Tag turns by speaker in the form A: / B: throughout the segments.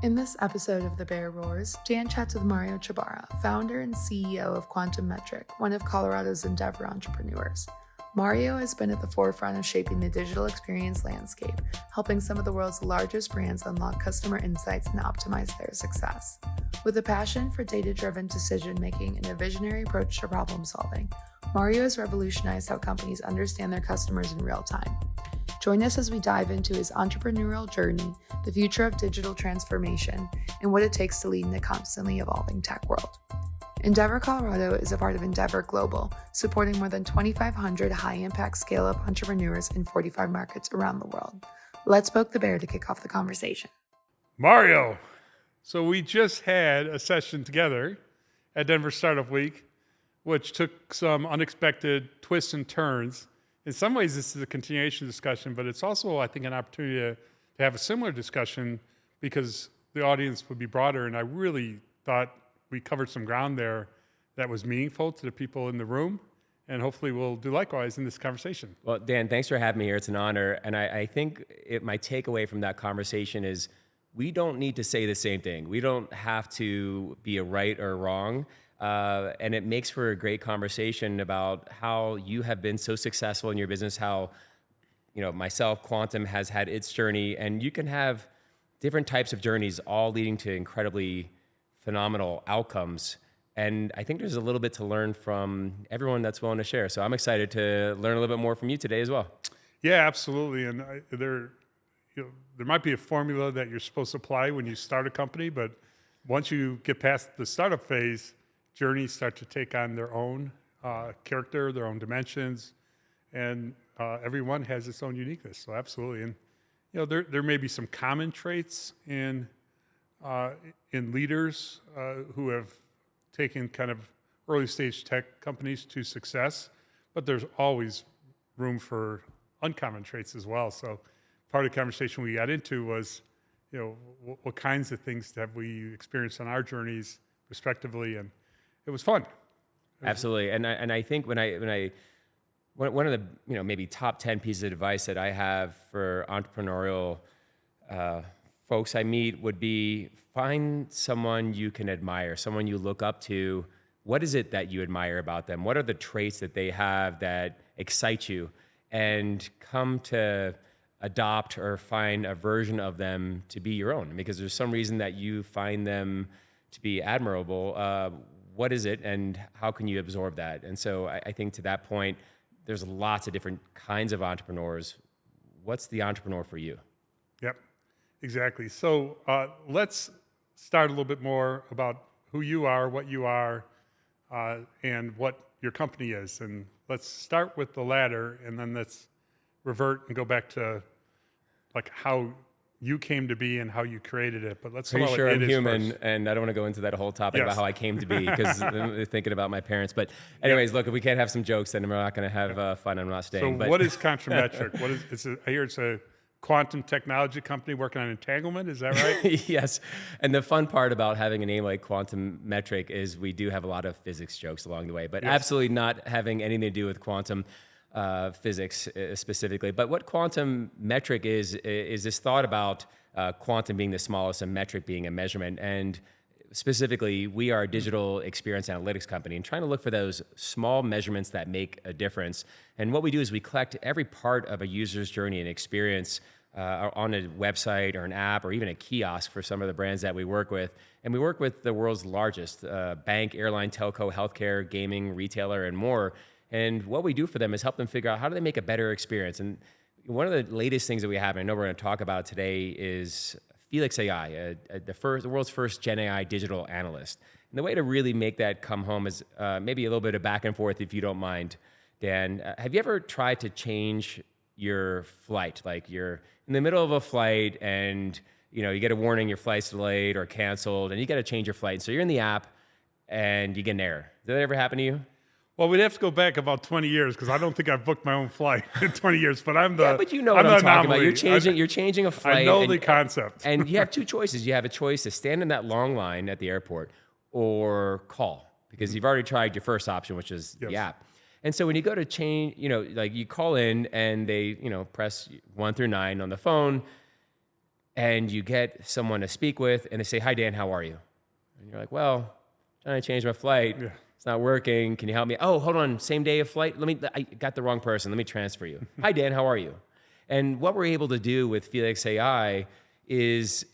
A: In this episode of The Bear Roars, Dan chats with Mario Ciabarra, founder and CEO of Quantum Metric, one of Colorado's Endeavor entrepreneurs. Mario has been at the forefront of shaping the digital experience landscape, helping some of the world's largest brands unlock customer insights and optimize their success. With a passion for data-driven decision-making and a visionary approach to problem-solving, Mario has revolutionized how companies understand their customers in real time. Join us as we dive into his entrepreneurial journey, the future of digital transformation, and what it takes to lead in the constantly evolving tech world. Endeavor Colorado is a part of Endeavor Global, supporting more than 2,500 high-impact scale-up entrepreneurs in 45 markets around the world. Let's poke the bear to kick off the conversation.
B: Mario, so we just had a session together at Denver Startup Week, which took some unexpected twists and turns. In some ways, this is a continuation discussion, but it's also, I think, an opportunity to have a similar discussion because the audience would be broader, and I really thought we covered some ground there that was meaningful to the people in the room, and hopefully we'll do likewise in this conversation.
C: Well, Dan, thanks for having me here. It's an honor, and I think my takeaway from that conversation is we don't need to say the same thing. We don't have to be a right or wrong. And it makes for a great conversation about how you have been so successful in your business, how, myself, Quantum has had its journey, and you can have different types of journeys all leading to incredibly phenomenal outcomes. And I think there's a little bit to learn from everyone that's willing to share. So I'm excited to learn a little bit more from you today as well.
B: Yeah, absolutely. And there might be a formula that you're supposed to apply when you start a company, but once you get past the startup phase, journeys start to take on their own character, their own dimensions, and everyone has its own uniqueness. So absolutely, and there may be some common traits in leaders who have taken kind of early stage tech companies to success, but there's always room for uncommon traits as well. So part of the conversation we got into was, what kinds of things have we experienced on our journeys respectively, and it was fun.
C: Absolutely, and I think one of the maybe top 10 pieces of advice that I have for entrepreneurial folks I meet would be find someone you can admire, someone you look up to. What is it that you admire about them? What are the traits that they have that excite you? And come to adopt or find a version of them to be your own, because there's some reason that you find them to be admirable. What is it, and how can you absorb that? And so I think to that point, there's lots of different kinds of entrepreneurs. What's the entrepreneur for you?
B: Yep, exactly. So let's start a little bit more about who you are, what you are, and what your company is. And let's start with the latter, and then let's revert and go back to like how you came to be and how you created it. But let's
C: Pretty
B: talk
C: sure
B: about
C: I'm
B: it
C: human,
B: first.
C: and I don't want to go into that whole topic
B: Yes.
C: about how I came to be, because I'm thinking about my parents. But anyways, look, if we can't have some jokes, then we're not going to have fun. I'm not staying.
B: So what is Quantum Metric? I hear it's a quantum technology company working on entanglement. Is that right?
C: Yes. And the fun part about having a name like Quantum Metric is we do have a lot of physics jokes along the way, but absolutely not having anything to do with quantum physics specifically. But what Quantum Metric is this thought about quantum being the smallest and metric being a measurement. And specifically, we are a digital experience analytics company and trying to look for those small measurements that make a difference. And what we do is we collect every part of a user's journey and experience on a website or an app or even a kiosk for some of the brands that we work with. And we work with the world's largest bank, airline, telco, healthcare, gaming, retailer, and more. And what we do for them is help them figure out how do they make a better experience. And one of the latest things that we have, and I know we're going to talk about today, is Felix AI, the world's first Gen AI digital analyst. And the way to really make that come home is maybe a little bit of back and forth, if you don't mind, Dan. Have you ever tried to change your flight? Like you're in the middle of a flight and you get a warning your flight's delayed or canceled, and you got to change your flight. So you're in the app and you get an error. Did that ever happen to you?
B: Well, we'd have to go back about 20 years because I don't think I've booked my own flight in 20 years. But I'm the
C: Yeah, but you know what I'm talking about. You're changing a flight.
B: I know the concept.
C: And you have two choices. You have a choice to stand in that long line at the airport or call, because you've already tried your first option, which is the app. And so when you go to change, like you call in and they, press 1 through 9 on the phone, and you get someone to speak with, and they say, "Hi, Dan, how are you?" And you're like, "Well, trying to change my flight.
B: Yeah.
C: It's not working. Can you help me?" "Oh, hold on. Same day of flight. I got the wrong person. Let me transfer you." "Hi, Dan, how are you?" And what we're able to do with Felix AI is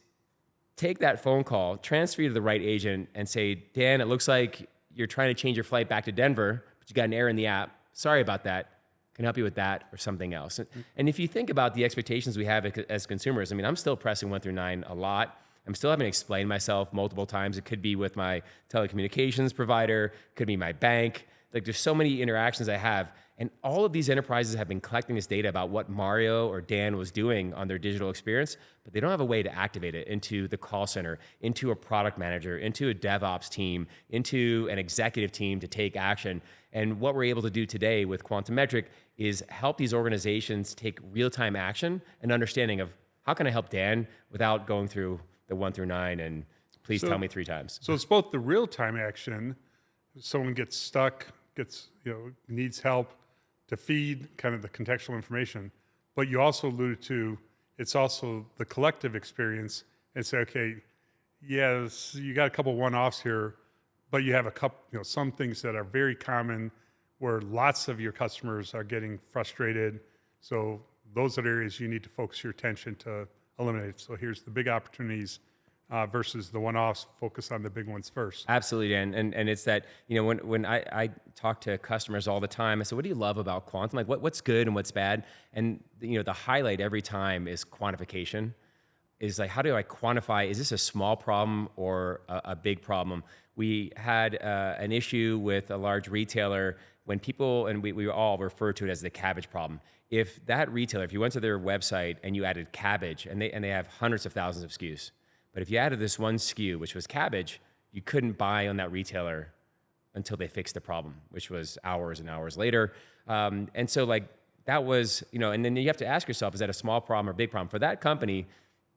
C: take that phone call, transfer you to the right agent, and say, "Dan, it looks like you're trying to change your flight back to Denver, but you got an error in the app. Sorry about that. Can I help you with that or something else?" And if you think about the expectations we have as consumers, I mean, I'm still pressing 1 through 9 a lot. I'm still having to explain myself multiple times. It could be with my telecommunications provider, could be my bank. Like, there's so many interactions I have. And all of these enterprises have been collecting this data about what Mario or Dan was doing on their digital experience, but they don't have a way to activate it into the call center, into a product manager, into a DevOps team, into an executive team to take action. And what we're able to do today with Quantum Metric is help these organizations take real-time action and understanding of how can I help Dan without going through the 1 through 9 and please tell me 3 times.
B: So it's both the real-time action, someone gets stuck, needs help to feed kind of the contextual information, but you also alluded to it's also the collective experience and say, okay, yes, you got a couple one-offs here, but you have a couple, some things that are very common where lots of your customers are getting frustrated. So those are areas you need to focus your attention to eliminate. So here's the big opportunities versus the one-offs, focus on the big ones first.
C: Absolutely, Dan. And it's that, when I talk to customers all the time, I say, "What do you love about quantum? Like, what's good and what's bad?" And, the highlight every time is quantification. Is like, how do I quantify, is this a small problem or a big problem? We had an issue with a large retailer when people, and we all refer to it as the cabbage problem. If that retailer, if you went to their website and you added cabbage, and they have hundreds of thousands of SKUs, but if you added this one SKU, which was cabbage, you couldn't buy on that retailer until they fixed the problem, which was hours and hours later. And so that was, and then you have to ask yourself, is that a small problem or big problem? For that company,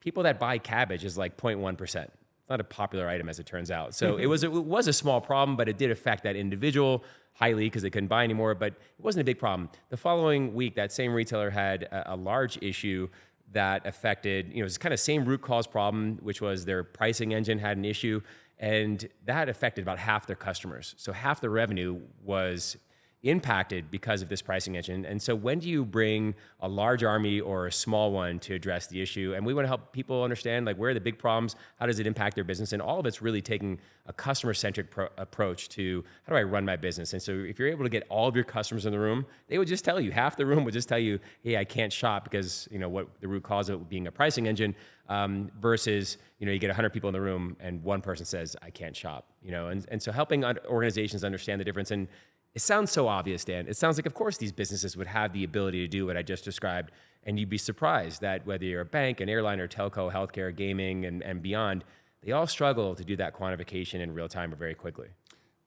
C: people that buy cabbage is like 0.1%. It's not a popular item, as it turns out. So it was a small problem, but it did affect that individual highly because they couldn't buy anymore, but it wasn't a big problem. The following week, that same retailer had a large issue that affected, it's kind of same root cause problem, which was their pricing engine had an issue, and that affected about half their customers. So half the revenue was impacted because of this pricing engine. And so when do you bring a large army or a small one to address the issue? And we want to help people understand where are the big problems, how does it impact their business? And all of it's really taking a customer-centric approach to how do I run my business? And so if you're able to get all of your customers in the room, they would just tell you, half the room would just tell you, hey, I can't shop because what the root cause of it being a pricing engine, versus, you get 100 people in the room and one person says, I can't shop, and so helping organizations understand the difference. And it sounds so obvious, Dan. It sounds like, of course, these businesses would have the ability to do what I just described. And you'd be surprised that whether you're a bank, an airline, or telco, healthcare, gaming, and beyond, they all struggle to do that quantification in real time or very quickly.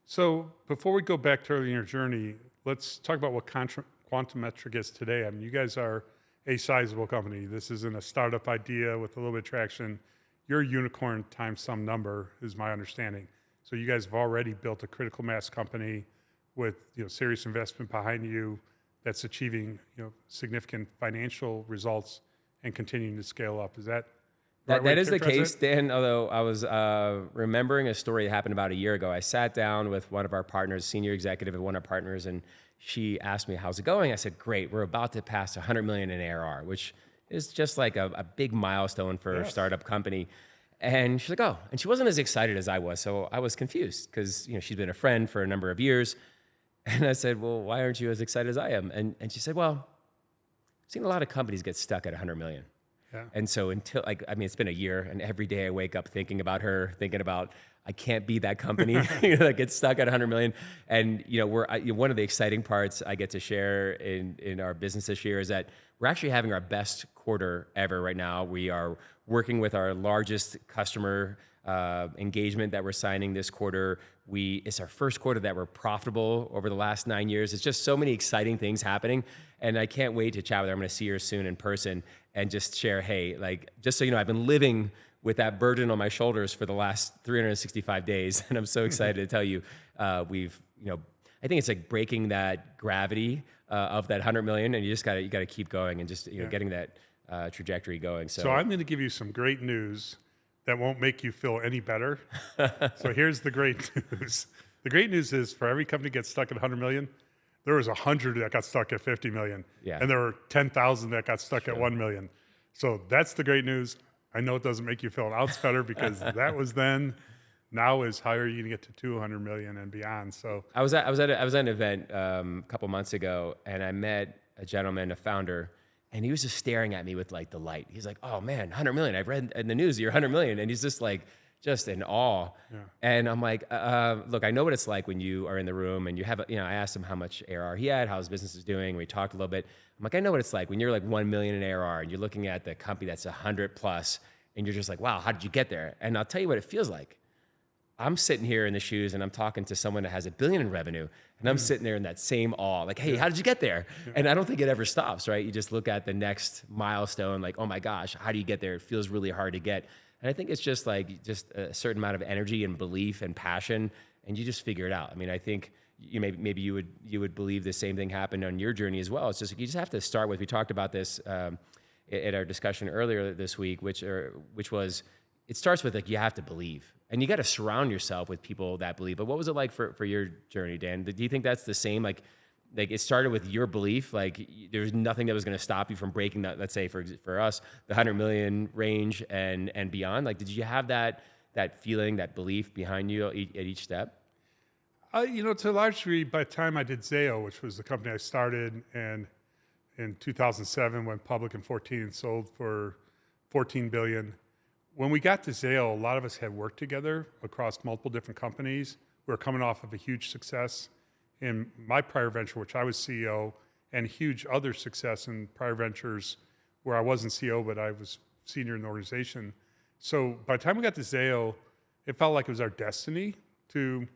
B: So before we go back to early in your journey, let's talk about what Quantum Metric is today. I mean, you guys are a sizable company. This isn't a startup idea with a little bit of traction. You're a unicorn times some number, is my understanding. So you guys have already built a critical mass company with serious investment behind you that's achieving significant financial results and continuing to scale up. Is that
C: that is the case, Dan? Although I was remembering a story that happened about a year ago. I sat down with one of our partners, senior executive of one of our partners, and she asked me, how's it going? I said, great. We're about to pass 100 million in ARR, which is just like a big milestone for a startup company. And she's like, oh, and she wasn't as excited as I was. So I was confused because she's been a friend for a number of years. And I said, well, why aren't you as excited as I am? And she said, well, I've seen a lot of companies get stuck at 100 million. Yeah. And so it's been a year, and every day I wake up thinking about her, thinking about, I can't be that company that gets stuck at 100 million. And, one of the exciting parts I get to share in our business this year is that we're actually having our best quarter ever right now. We are working with our largest customer engagement that we're signing this quarter. It's our first quarter that we're profitable over the last 9 years. It's just so many exciting things happening, and I can't wait to chat with her. I'm going to see her soon in person and just share, hey, just so you know, I've been living with that burden on my shoulders for the last 365 days, and I'm so excited to tell you, I think it's like breaking that gravity of that 100 million, and you got to keep going and just getting that trajectory going.
B: So I'm going to give you some great news that won't make you feel any better. So here's the great news. The great news is for every company gets stuck at 100 million, there was 100 that got stuck at 50 million.
C: Yeah.
B: And there were 10,000 that got stuck at 1 million. So that's the great news. I know it doesn't make you feel an ounce better because that was then. Now is how are you going to get to 200 million and beyond? So
C: I was at an event a couple months ago, and I met a gentleman, a founder, and he was just staring at me with like delight. He's like, "Oh man, 100 million! I've read in the news you're 100 million," and he's just like, just in awe.
B: Yeah.
C: And I'm like, "Look, I know what it's like when you are in the room and you have, I asked him how much ARR he had, how his business is doing. And we talked a little bit. I'm like, I know what it's like when you're like 1 million in ARR and you're looking at the company that's 100 plus, and you're just like, wow, how did you get there? And I'll tell you what it feels like. I'm sitting here in the shoes and I'm talking to someone that has $1 billion in revenue, and I'm sitting there in that same awe, like, hey, how did you get there? And I don't think it ever stops, right? You just look at the next milestone, like, oh my gosh, how do you get there? It feels really hard to get. And I think it's just like a certain amount of energy and belief and passion, and you just figure it out. I mean, I think maybe you would believe the same thing happened on your journey as well. It's just you just have to start with. We talked about this at our discussion earlier this week, which was it starts with like you have to believe. And you got to surround yourself with people that believe. But what was it like for your journey, Dan? Do you think that's the same? Like it started with your belief. Like there's nothing that was going to stop you from breaking that. Let's say for us, the 100 million range and beyond. Like, did you have that feeling, that belief behind you at each step?
B: To a large degree, by the time I did Zayo, which was the company I started, and in 2007 went public in 14 and sold for 14 billion. When we got to Zayo, a lot of us had worked together across multiple different companies. We were coming off of a huge success in my prior venture, which I was CEO, and huge other success in prior ventures where I wasn't CEO, but I was senior in the organization. So by the time we got to Zayo, it felt like it was our destiny to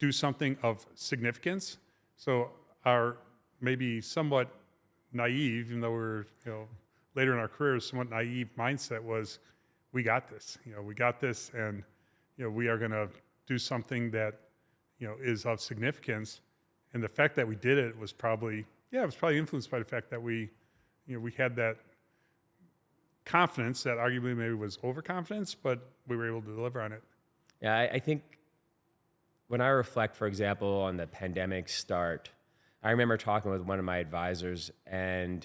B: do something of significance. So our maybe somewhat naive, even though we're later in our careers, somewhat naive mindset was, we got this. We got this, and we are going to do something that is of significance. And the fact that we did it was probably influenced by the fact that we had that confidence that arguably maybe was overconfidence, but we were able to deliver on it.
C: Yeah, I think when I reflect, for example, on the pandemic start, I remember talking with one of my advisors, and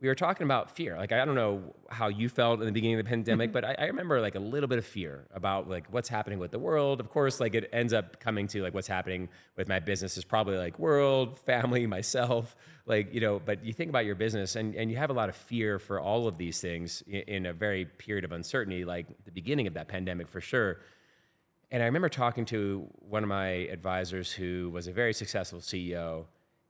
C: we were talking about fear. Like, I don't know how you felt in the beginning of the pandemic, but I remember like a little bit of fear about like what's happening with the world. Of course, like it ends up coming to like what's happening with my business is probably like world, family, myself, like, but you think about your business and you have a lot of fear for all of these things in a very period of uncertainty, like the beginning of that pandemic for sure. And I remember talking to one of my advisors who was a very successful CEO,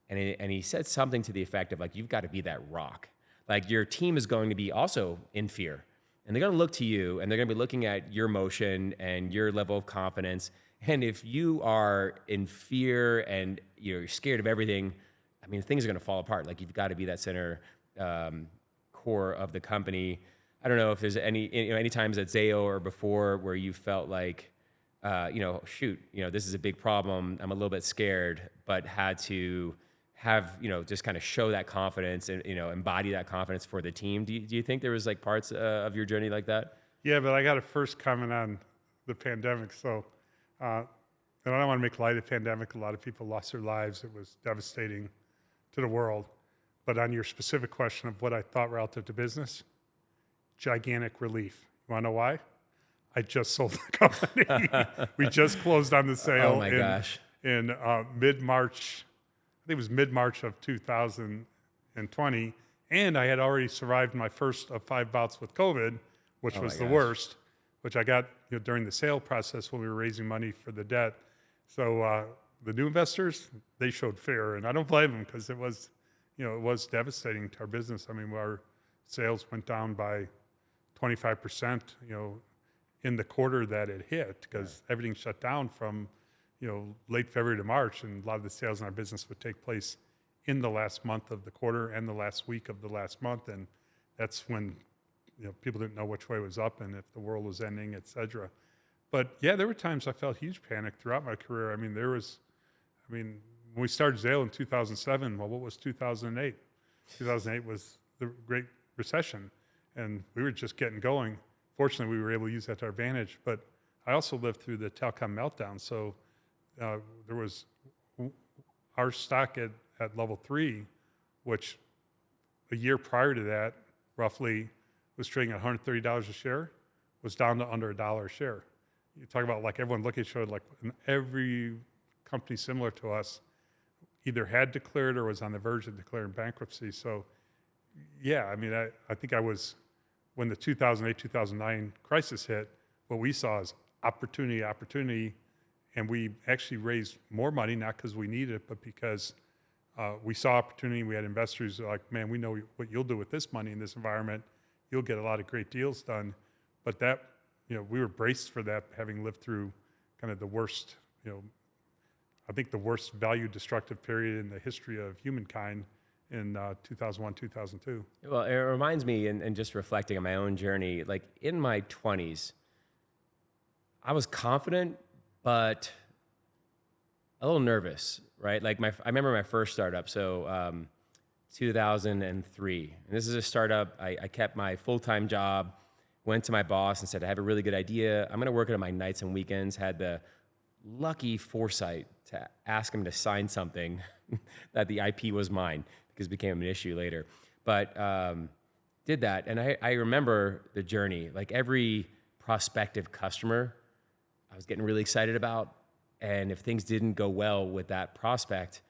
C: and he said something to the effect of like, you've got to be that rock. Like your team is going to be also in fear, and they're going to look to you, and they're going to be looking at your motion and your level of confidence. And if you are in fear and you're scared of everything, I mean, things are going to fall apart. Like you've got to be that center core of the company. I don't know if there's any times at Zayo or before where you felt like, this is a big problem. I'm a little bit scared, but had to have, just kind of show that confidence and, embody that confidence for the team. Do you think there was like parts of your journey like that?
B: Yeah, but I got to first comment on the pandemic. So, and I don't want to make light of the pandemic. A lot of people lost their lives. It was devastating to the world. But on your specific question of what I thought relative to business, gigantic relief. You want to know why? I just sold the company. We just closed on the sale in mid-March. I think it was mid-March of 2020, and I had already survived my first of 5 bouts with COVID, which was the worst, which I got during the sale process when we were raising money for the debt. So the new investors, they showed fear, and I don't blame them because it was devastating to our business. I mean, our sales went down by 25%, in the quarter that it hit because everything shut down from late February to March, and a lot of the sales in our business would take place in the last month of the quarter and the last week of the last month, and that's when people didn't know which way was up and if the world was ending, et cetera. But yeah, there were times I felt huge panic throughout my career. I mean, when we started Zayo in 2007, well, what was 2008? 2008 was the great recession, and we were just getting going. Fortunately, we were able to use that to our advantage. But I also lived through the telecom meltdown, so there was our stock at level 3, which a year prior to that, roughly, was trading at $130 a share, was down to under $1 a share. You talk about like everyone looking at each other, like every company similar to us either had declared or was on the verge of declaring bankruptcy. So yeah, I mean, I think I was, when the 2008, 2009 crisis hit, what we saw is opportunity, and we actually raised more money, not because we needed it, but because we saw opportunity. We had investors who were like, man, we know what you'll do with this money in this environment. You'll get a lot of great deals done. But that, we were braced for that, having lived through kind of the worst, I think the worst value destructive period in the history of humankind in 2001, 2002.
C: Well, it reminds me, and just reflecting on my own journey, like in my 20s, I was confident, but a little nervous, right? Like I remember my first startup, so 2003. And this is a startup. I kept my full-time job, went to my boss and said, I have a really good idea. I'm going to work it on my nights and weekends. Had the lucky foresight to ask him to sign something that the IP was mine, because it became an issue later. But did that. And I remember the journey. Like every prospective customer, I was getting really excited about. And if things didn't go well with that prospect,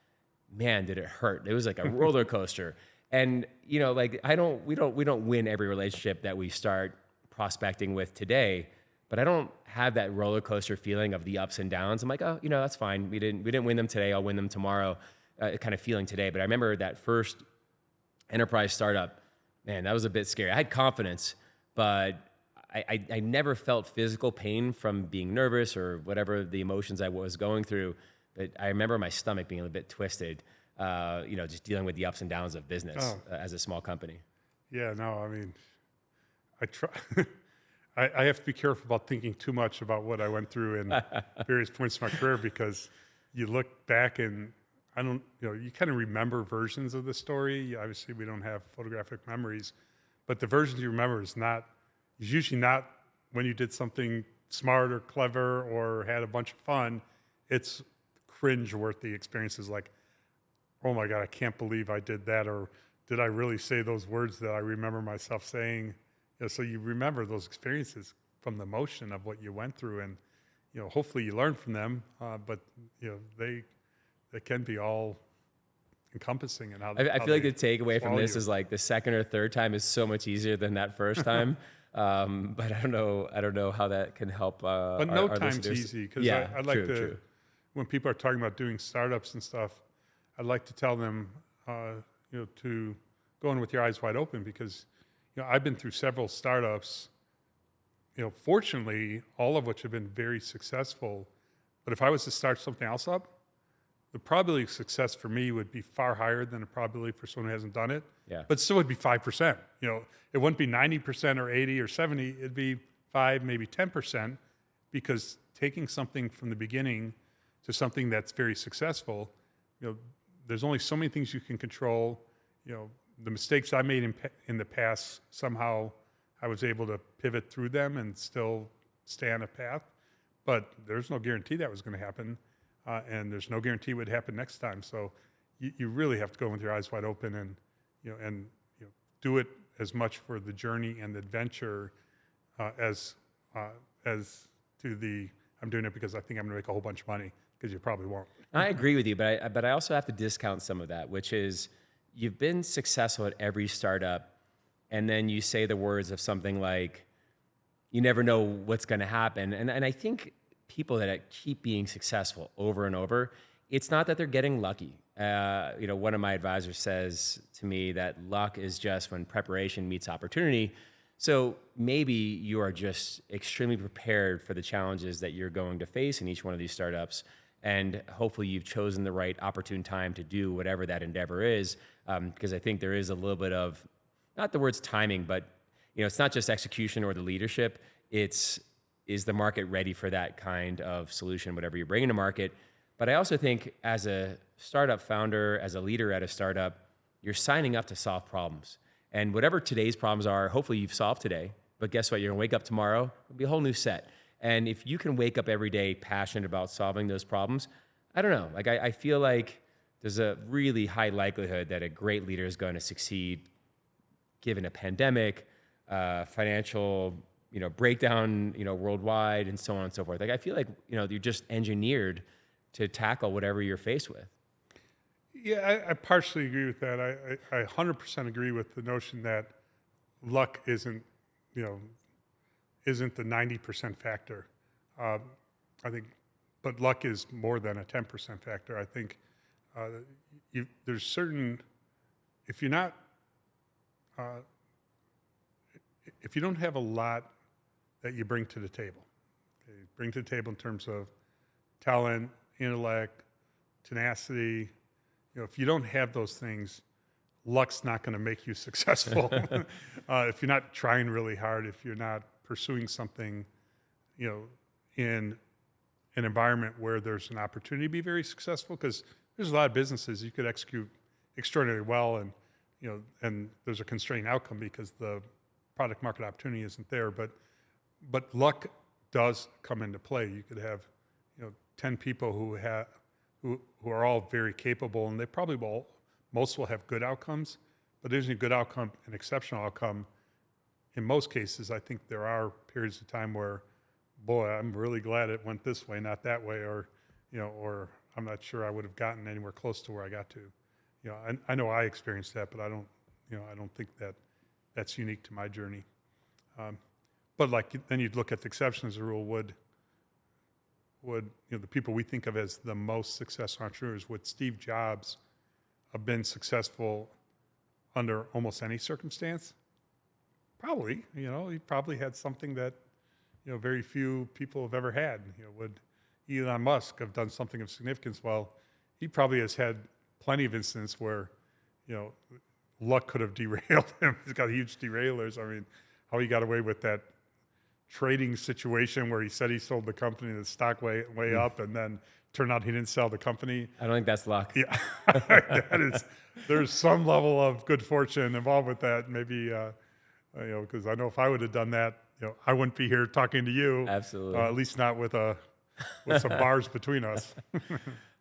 C: man, did it hurt. It was like a roller coaster. And like we don't win every relationship that we start prospecting with today, but I don't have that roller coaster feeling of the ups and downs. I'm like, oh, that's fine. We didn't win them today. I'll win them tomorrow. Kind of feeling today. But I remember that first enterprise startup, man, that was a bit scary. I had confidence, but I never felt physical pain from being nervous or whatever the emotions I was going through. But I remember my stomach being a bit twisted, just dealing with the ups and downs of business as a small company.
B: Yeah, no, I mean, I try. I have to be careful about thinking too much about what I went through in various points of my career, because you look back and you kind of remember versions of the story. Obviously, we don't have photographic memories, but the versions you remember is usually not when you did something smart or clever or had a bunch of fun. It's cringe-worthy experiences like, oh my God, I can't believe I did that, or did I really say those words that I remember myself saying? So you remember those experiences from the emotion of what you went through, and hopefully you learn from them. But they can be all encompassing. And
C: I feel like the takeaway from this is like the second or third time is so much easier than that first time. But I don't know how that can help.
B: But no time's easy, because I like
C: true.
B: When people are talking about doing startups and stuff, I'd like to tell them, to go in with your eyes wide open, because I've been through several startups, fortunately, all of which have been very successful. But if I was to start something else up, the probability of success for me would be far higher than the probability for someone who hasn't done it.
C: Yeah.
B: But still would be 5%. It wouldn't be 90% or 80 or 70. It'd be 5, maybe 10%, because taking something from the beginning to something that's very successful, there's only so many things you can control. The mistakes I made in the past, somehow I was able to pivot through them and still stay on a path. But there's no guarantee that was going to happen. And there's no guarantee it would happen next time. So you really have to go with your eyes wide open and do it as much for the journey and the adventure as to the I'm doing it because I think I'm going to make a whole bunch of money, because you probably won't.
C: I agree with you, but I also have to discount some of that, which is you've been successful at every startup, and then you say the words of something like, you never know what's going to happen. And I think people that keep being successful over and over, it's not that they're getting lucky. One of my advisors says to me that luck is just when preparation meets opportunity. So maybe you are just extremely prepared for the challenges that you're going to face in each one of these startups. And hopefully you've chosen the right opportune time to do whatever that endeavor is. Because I think there is a little bit of, not the words timing, but it's not just execution or the leadership. Is the market ready for that kind of solution, whatever you're bringing to market? But I also think as a startup founder, as a leader at a startup, you're signing up to solve problems. And whatever today's problems are, hopefully you've solved today. But guess what? You're gonna wake up tomorrow, it'll be a whole new set. And if you can wake up every day passionate about solving those problems, I don't know. Like I feel like there's a really high likelihood that a great leader is going to succeed given a pandemic, financial, breakdown, worldwide, and so on and so forth. Like I feel like, you're just engineered to tackle whatever you're faced with.
B: Yeah, I partially agree with that. I 100% agree with the notion that luck isn't the 90% factor. I think, but luck is more than a 10% factor. I think there's certain, if you're not, if you don't have a lot that you bring to the table, bring to the table in terms of talent, intellect, tenacity, if you don't have those things, luck's not going to make you successful. If you're not trying really hard, if you're not pursuing something, in an environment where there's an opportunity to be very successful, because there's a lot of businesses you could execute extraordinarily well, and and there's a constraining outcome because the product market opportunity isn't there. But luck does come into play. You could have 10 people who are all very capable, and they probably most will have good outcomes, but there's a good outcome, an exceptional outcome. In most cases, I think there are periods of time where, boy, I'm really glad it went this way, not that way, or I'm not sure I would have gotten anywhere close to where I got to. I know I experienced that, but I don't think that that's unique to my journey. But then you'd look at the exception as a rule. Would the people we think of as the most successful entrepreneurs, would Steve Jobs have been successful under almost any circumstance? Probably. He probably had something that very few people have ever had. Would Elon Musk have done something of significance? Well, he probably has had plenty of instances where luck could have derailed him. He's got huge derailers. I mean, how he got away with that trading situation where he said he sold the company, the stock way up, and then turned out he didn't sell the company.
C: I don't think that's luck.
B: Yeah, there's some level of good fortune involved with that. Maybe, because I know if I would have done that, I wouldn't be here talking to you.
C: Absolutely.
B: At least not with some bars between us.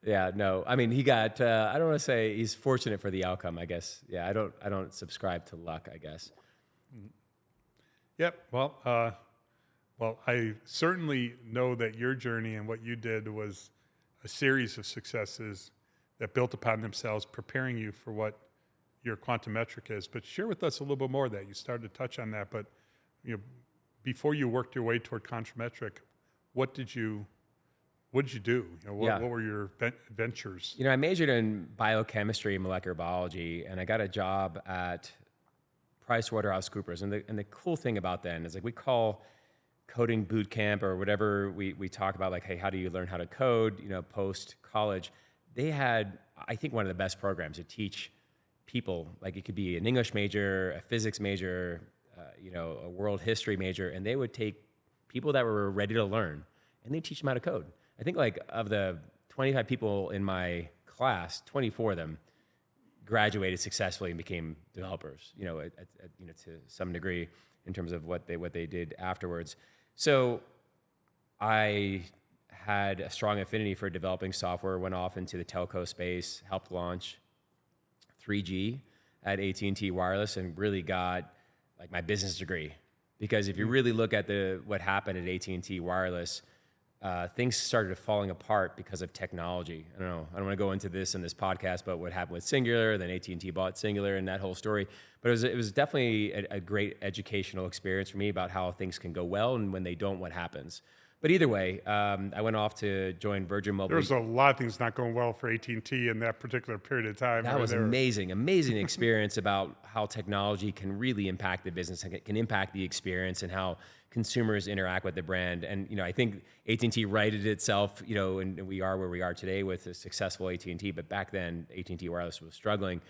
C: Yeah, no. I mean, he got. I don't want to say he's fortunate for the outcome. I guess. Yeah, I don't subscribe to luck, I guess.
B: Yep. Well, I certainly know that your journey and what you did was a series of successes that built upon themselves, preparing you for what your quantum metric is. But share with us a little bit more of that. You started to touch on that, but before you worked your way toward quantum metric, what did you do? What were your ventures?
C: I majored in biochemistry and molecular biology, and I got a job at PricewaterhouseCoopers. And the cool thing about then is we call coding boot camp or whatever we talk about, hey, how do you learn how to code, post college? They had, I think, one of the best programs to teach people. It could be an English major, a physics major, a world history major, and they would take people that were ready to learn and they teach them how to code. I think of the 25 people in my class, 24 of them graduated successfully and became developers, to some degree in terms of what they did afterwards. So I had a strong affinity for developing software, went off into the telco space, helped launch 3G at AT&T Wireless, and really got my business degree. Because if you really look at what happened at AT&T Wireless, things started falling apart because of technology. I don't want to go into this in this podcast, but what happened with Singular, then AT&T bought Singular and that whole story. But it was definitely a great educational experience for me about how things can go well and when they don't, what happens. But either way, I went off to join Virgin Mobile.
B: There was a lot of things not going well for AT&T in that particular period of time.
C: That was amazing experience about how technology can really impact the business and can impact the experience and how consumers interact with the brand. And I think AT&T righted itself, and we are where we are today with a successful AT&T. But back then, AT&T Wireless was struggling.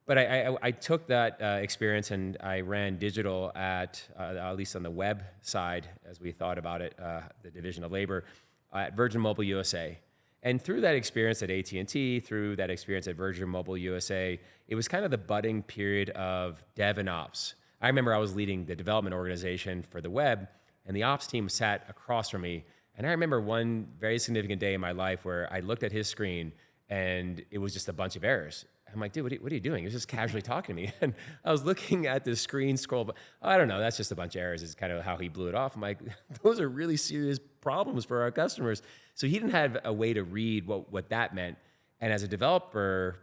C: But I took that experience and I ran digital at least on the web side, as we thought about it, the division of labor, at Virgin Mobile USA. And through that experience at AT&T, through that experience at Virgin Mobile USA, it was kind of the budding period of dev and ops. I remember I was leading the development organization for the web, and the ops team sat across from me. And I remember one very significant day in my life where I looked at his screen and it was just a bunch of errors. I'm like, dude, what are you doing? He was just casually talking to me. And I was looking at the screen scroll, but I don't know, that's just a bunch of errors is kind of how he blew it off. I'm like, those are really serious problems for our customers. So he didn't have a way to read what that meant. And as a developer,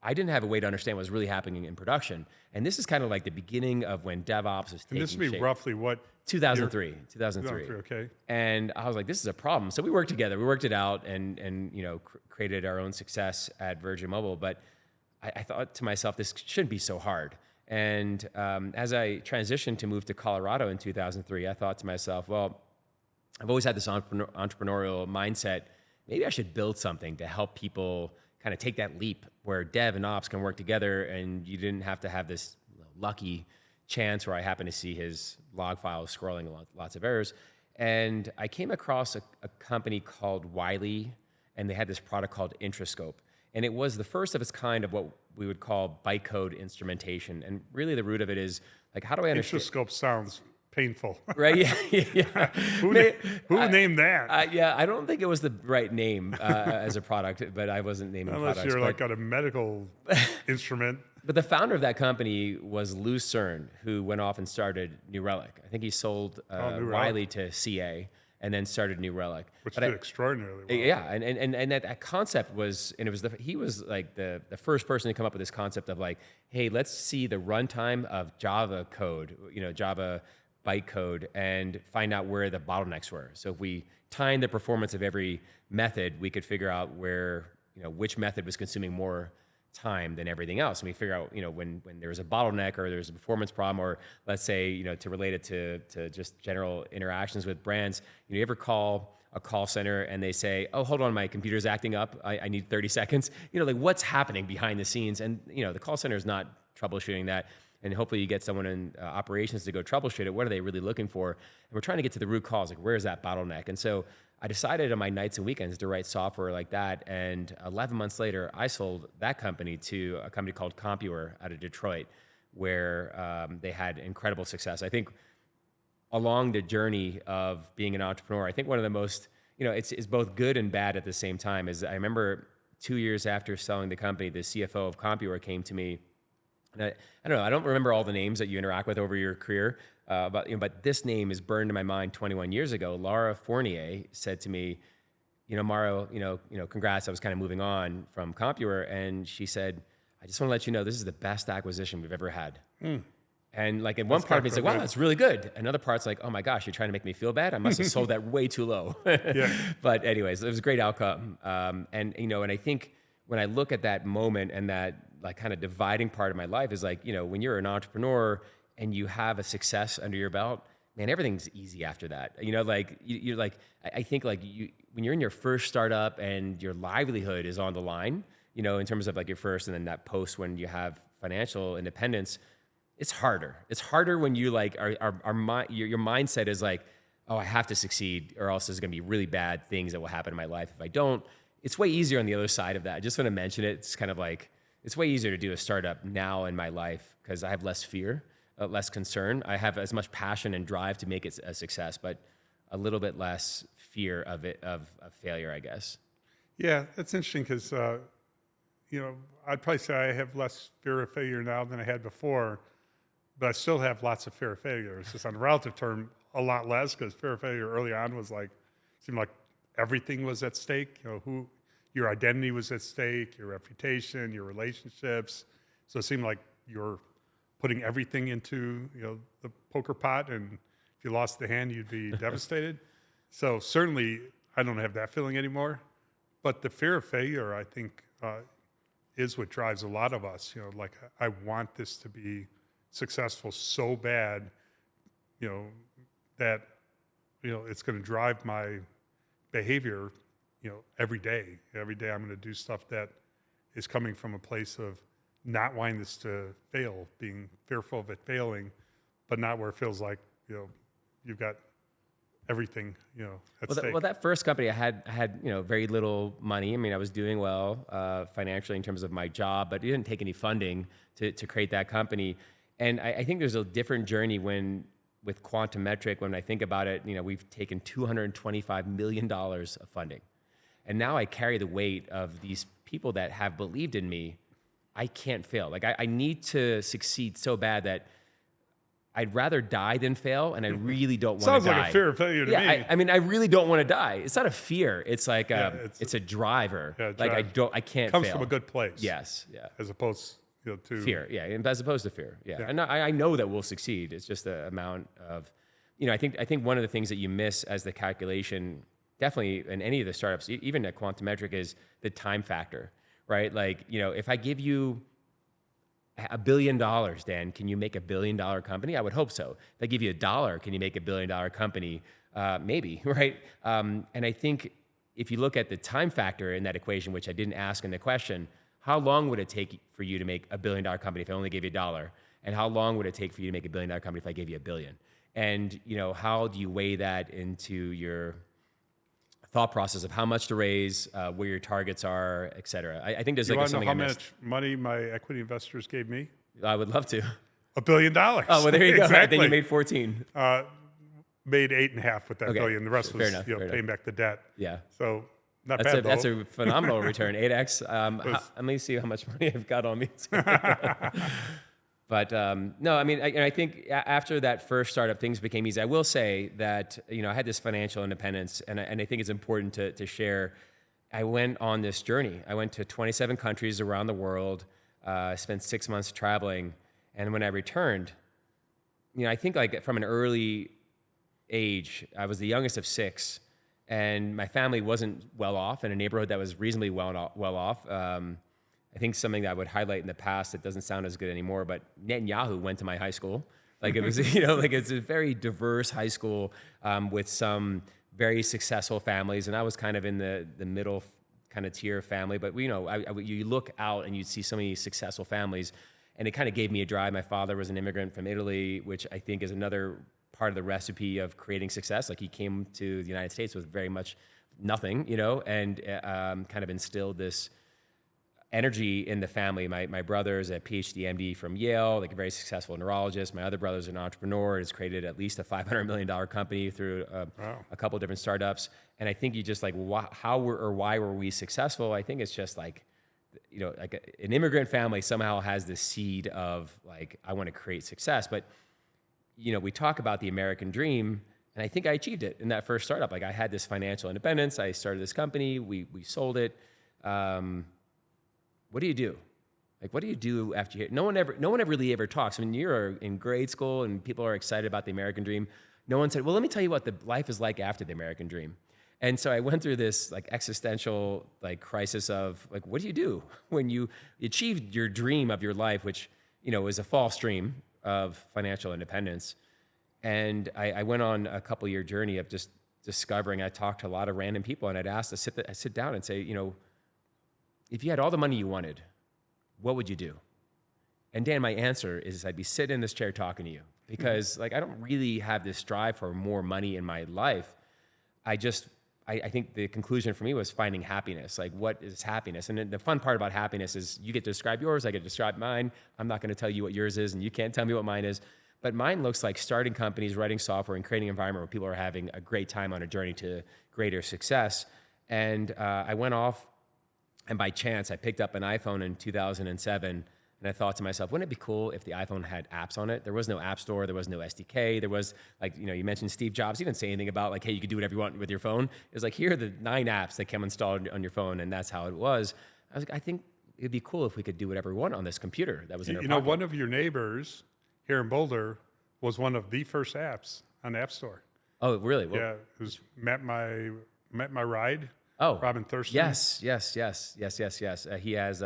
C: I didn't have a way to understand what was really happening in production. And this is kind of like the beginning of when DevOps was taking shape.
B: And this would be roughly what?
C: 2003. 2003.
B: Okay.
C: And I was like, this is a problem. So we worked together. We worked it out and created our own success at Virgin Mobile. But I thought to myself, this shouldn't be so hard. And as I transitioned to move to Colorado in 2003, I thought to myself, well, I've always had this entrepreneurial mindset. Maybe I should build something to help people kind of take that leap where dev and ops can work together, and you didn't have to have this lucky chance where I happened to see his log file scrolling lots of errors. And I came across a company called Wiley, and they had this product called Introscope. And it was the first of its kind of what we would call bytecode instrumentation. And really the root of it is, like, how do I understand?
B: Introscope sounds painful.
C: Right? Yeah.
B: Who named that?
C: I don't think it was the right name as a product, but I wasn't naming
B: Unless
C: products.
B: you're like got a medical instrument.
C: But the founder of that company was Lou Cern, who went off and started New Relic. I think he sold Wiley to CA and then started New Relic.
B: Which did extraordinarily well.
C: Yeah, and that concept was, and it was he was like the first person to come up with this concept of like, hey, let's see the runtime of Java code, Java bytecode, and find out where the bottlenecks were. So if we timed the performance of every method, we could figure out where, which method was consuming more time than everything else. And we figure out, when there's a bottleneck or there's a performance problem, or let's say, to relate it to just general interactions with brands, you ever call a call center and they say, oh, hold on, my computer's acting up. I need 30 seconds. Like what's happening behind the scenes? And, the call center is not troubleshooting that. And hopefully you get someone in operations to go troubleshoot it. What are they really looking for? And we're trying to get to the root cause, like where's that bottleneck? And so I decided on my nights and weekends to write software like that. And 11 months later, I sold that company to a company called Compure out of Detroit, where they had incredible success. I think along the journey of being an entrepreneur, I think one of the most, it's both good and bad at the same time, is I remember 2 years after selling the company, the CFO of Compure came to me. And I don't know, I don't remember all the names that you interact with over your career, but this name is burned in my mind 21 years ago. Laura Fournier said to me, Mario, congrats, I was kind of moving on from Compure, and she said, I just want to let you know this is the best acquisition we've ever had. And like in one part of me, it's like, wow, that's really good. Another part's like, oh my gosh, you're trying to make me feel bad? I must have sold that way too low.
B: Yeah.
C: But anyways, it was a great outcome. And I think when I look at that moment and that like kind of dividing part of my life is like, when you're an entrepreneur and you have a success under your belt, man, everything's easy after that. You're like, I think like when you're in your first startup and your livelihood is on the line, in terms of like your first and then that post when you have financial independence, it's harder. It's harder when you like your mindset is like, oh, I have to succeed or else there's going to be really bad things that will happen in my life if I don't. It's way easier on the other side of that. I just want to mention it. It's kind of like, it's way easier to do a startup now in my life because I have less fear, less concern. I have as much passion and drive to make it a success, but a little bit less fear of failure, I guess.
B: Yeah, that's interesting because, I'd probably say I have less fear of failure now than I had before, but I still have lots of fear of failure. It's just on a relative term, a lot less because fear of failure early on was like, seemed like everything was at stake. Your identity was at stake, your reputation, your relationships. So it seemed like you're putting everything into the poker pot, and if you lost the hand, you'd be devastated. So certainly, I don't have that feeling anymore. But the fear of failure, I think, is what drives a lot of us. Like I want this to be successful so bad, that it's going to drive my behavior. Every day I'm going to do stuff that is coming from a place of not wanting this to fail, being fearful of it failing, but not where it feels like, you've got everything, at
C: Well,
B: stake.
C: that first company, I had very little money. I mean, I was doing well financially in terms of my job, but it didn't take any funding to create that company. And I think there's a different journey with Quantum Metric. When I think about it, we've taken $225 million of funding, and now I carry the weight of these people that have believed in me. I can't fail. Like I need to succeed so bad that I'd rather die than fail, and I really don't want to die.
B: Sounds like a fear of failure to me.
C: I mean, I really don't want to die. It's not a fear. It's like it's a driver.
B: Yeah,
C: like I can't
B: comes
C: fail.
B: from a good place.
C: Yes, yeah.
B: As opposed to
C: Fear, yeah, and as opposed to fear, yeah. And I know that we'll succeed. It's just the amount of, I think one of the things that you miss as the calculation, definitely in any of the startups, even at Quantum Metric, is the time factor, right? Like, if I give you $1 billion, Dan, can you make $1 billion company? I would hope so. If I give you $1, can you make $1 billion company? Maybe, right? And I think if you look at the time factor in that equation, which I didn't ask in the question, how long would it take for you to make $1 billion company if I only gave you $1? And how long would it take for you to make $1 billion company if I gave you $1 billion? And how do you weigh that into your thought process of how much to raise, where your targets are, et cetera? I think there's
B: you
C: like
B: want to
C: something
B: know how
C: I missed.
B: much money my equity investors gave me?
C: I would love to.
B: $1 billion.
C: Oh, well, there you go.
B: Exactly.
C: Then you made 14.
B: Made 8.5 with that
C: Okay.
B: billion. The rest
C: Fair
B: was
C: enough,
B: paying back the debt.
C: Yeah.
B: So not
C: That's
B: bad.
C: that's a phenomenal return, 8x. Let me see how much money I've got on me. But no, I mean, I think after that first startup, things became easy. I will say that I had this financial independence, and I think it's important to share. I went on this journey. I went to 27 countries around the world. I spent 6 months traveling, and when I returned, I think like from an early age, I was the youngest of 6. And my family wasn't well off in a neighborhood that was reasonably well off. I think something that I would highlight in the past that doesn't sound as good anymore, but Netanyahu went to my high school. Like it was, like it's a very diverse high school with some very successful families. And I was kind of in the middle kind of tier family. But, you look out and you see so many successful families, and it kind of gave me a drive. My father was an immigrant from Italy, which I think is another part of the recipe of creating success. Like he came to the United States with very much nothing, and kind of instilled this energy in the family. My brother's a PhD MD from Yale, like a very successful neurologist. My other brother's an entrepreneur, has created at least a $500 million company through a couple of different startups. And I think you just like, why were we successful? I think it's just like, like an immigrant family somehow has this seed of like, I want to create success. But we talk about the American dream, and I think I achieved it in that first startup. Like I had this financial independence. I started this company. We sold it. What do you do? Like, what do you do after you? No one ever really ever talks. When you're in grade school and people are excited about the American dream, no one said, well, let me tell you what the life is like after the American dream. And so I went through this like existential like crisis of like, what do you do when you achieved your dream of your life, which, is a false dream of financial independence. And I went on a couple-year journey of just discovering. I talked to a lot of random people, and I'd sit down and say, if you had all the money you wanted, what would you do? And Dan, my answer is I'd be sitting in this chair talking to you, because like I don't really have this drive for more money in my life. I think the conclusion for me was finding happiness. Like, what is happiness? And the fun part about happiness is you get to describe yours, I get to describe mine. I'm not going to tell you what yours is, and you can't tell me what mine is. But mine looks like starting companies, writing software, and creating an environment where people are having a great time on a journey to greater success. And I went off, and by chance, I picked up an iPhone in 2007. And I thought to myself, wouldn't it be cool if the iPhone had apps on it? There was no app store. There was no SDK. There was like, you mentioned Steve Jobs. He didn't say anything about like, hey, you can do whatever you want with your phone. It was like, here are the 9 apps that come installed on your phone. And that's how it was. I was like, I think it'd be cool if we could do whatever we want on this computer that was in our pocket.
B: One of your neighbors here in Boulder was one of the first apps on the App Store.
C: Oh, really? Well,
B: yeah, it was Met My Ride.
C: Oh,
B: Robin Thurston.
C: Yes. He has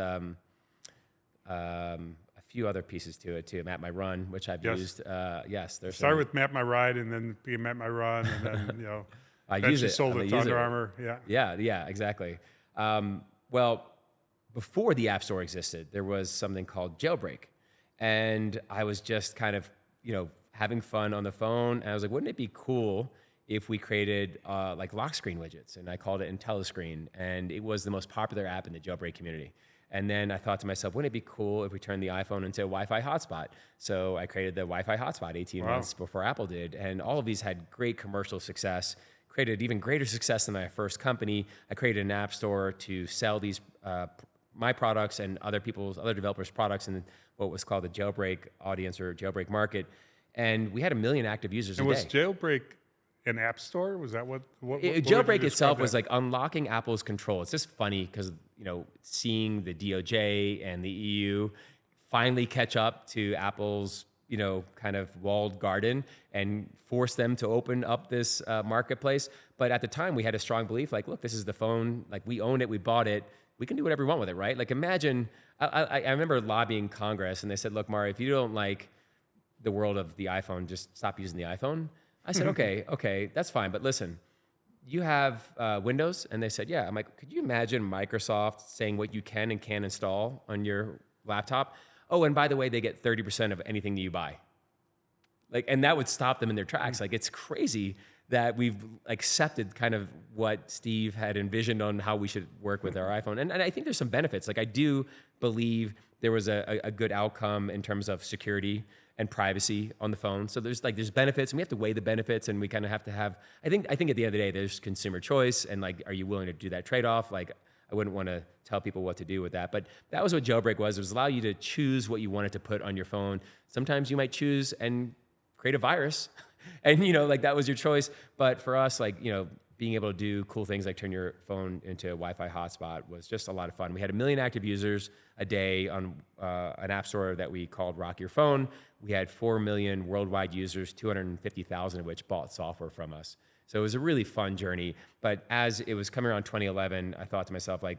C: a few other pieces to it too. Map My Run, which I've used. Yes, there's
B: started with Map My Ride, and then became Map My Run, and then
C: I use it.
B: Sold it to Under Armour.
C: Yeah, exactly. Well, before the App Store existed, there was something called Jailbreak, and I was just kind of having fun on the phone, and I was like, wouldn't it be cool if we created like lock screen widgets, and I called it IntelliScreen, and it was the most popular app in the jailbreak community. And then I thought to myself, wouldn't it be cool if we turned the iPhone into a Wi-Fi hotspot? So I created the Wi-Fi hotspot 18 months before Apple did. And all of these had great commercial success, created even greater success than my first company. I created an app store to sell these my products and other developers' products in what was called the jailbreak audience or jailbreak market. And we had 1 million active users a day.
B: Was jailbreak an app store? Was that what
C: jailbreak itself was like unlocking Apple's control. It's just funny because, seeing the DOJ and the EU finally catch up to Apple's, kind of walled garden and force them to open up this marketplace. But at the time we had a strong belief, like, look, this is the phone, like we own it, we bought it, we can do whatever we want with it, right? Like imagine, I remember lobbying Congress and they said, look, Mario, if you don't like the world of the iPhone, just stop using the iPhone. I said, okay, that's fine. But listen, you have Windows? And they said, yeah. I'm like, could you imagine Microsoft saying what you can and can't install on your laptop? Oh, and by the way, they get 30% of anything that you buy. Like, and that would stop them in their tracks. Like, it's crazy that we've accepted kind of what Steve had envisioned on how we should work with our iPhone. And I think there's some benefits. Like, I do believe there was a good outcome in terms of security and privacy on the phone. So there's benefits, and we have to weigh the benefits, and we kind of have to have, I think at the end of the day, there's consumer choice, and like, are you willing to do that trade-off? Like, I wouldn't want to tell people what to do with that, but that was what jailbreak was. It was allow you to choose what you wanted to put on your phone. Sometimes you might choose and create a virus, and that was your choice. But for us, being able to do cool things like turn your phone into a Wi-Fi hotspot was just a lot of fun. We had 1 million active users a day on an app store that we called Rock Your Phone. We had 4 million worldwide users, 250,000 of which bought software from us. So it was a really fun journey. But as it was coming around 2011, I thought to myself, I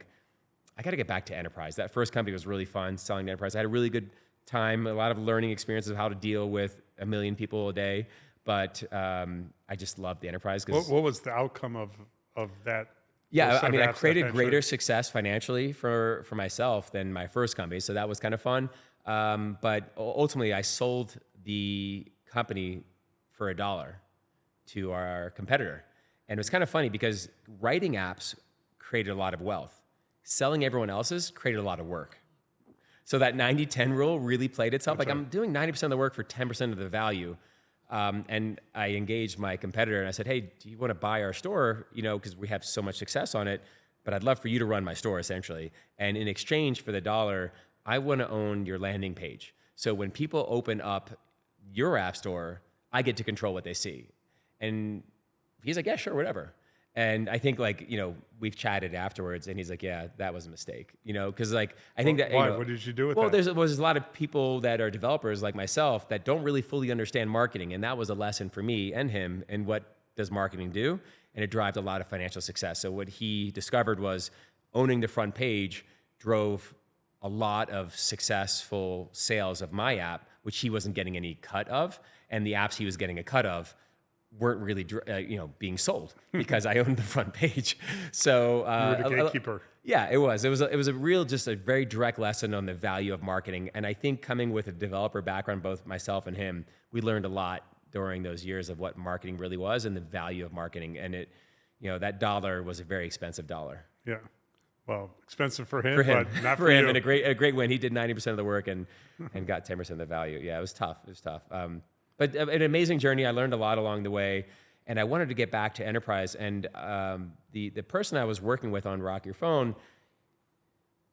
C: got to get back to enterprise. That first company was really fun, selling to enterprise. I had a really good time, a lot of learning experiences of how to deal with 1 million people a day. But I just loved the enterprise.
B: What was the outcome of that?
C: Yeah, I mean, I created greater success financially for myself than my first company, so that was kind of fun. But ultimately, I sold the company for $1 to our competitor. And it was kind of funny because writing apps created a lot of wealth. Selling everyone else's created a lot of work. So that 90-10 rule really played itself. That's I'm doing 90% of the work for 10% of the value. And I engaged my competitor and I said, hey, do you want to buy our store? Because we have so much success on it, but I'd love for you to run my store essentially. And in exchange for the $1, I want to own your landing page. So when people open up your app store, I get to control what they see. And he's like, yeah, sure, whatever. And I think we've chatted afterwards and he's like, yeah, that was a mistake, because I think that,
B: why? What did you do with that?
C: Well, there's a lot of people that are developers like myself that don't really fully understand marketing. And that was a lesson for me and him. And what does marketing do? And it drives a lot of financial success. So what he discovered was owning the front page drove a lot of successful sales of my app, which he wasn't getting any cut of. And the apps he was getting a cut of weren't really, being sold because I owned the front page. So
B: you were the gatekeeper.
C: Yeah, it was. It was a very direct lesson on the value of marketing. And I think coming with a developer background, both myself and him, we learned a lot during those years of what marketing really was and the value of marketing. And it, that $1 was a very expensive $1.
B: Yeah. Well, expensive for him, but not
C: for him,
B: you.
C: And a great win. He did 90% of the work and got 10% of the value. Yeah, it was tough. But an amazing journey. I learned a lot along the way, and I wanted to get back to enterprise. And the person I was working with on Rock Your Phone,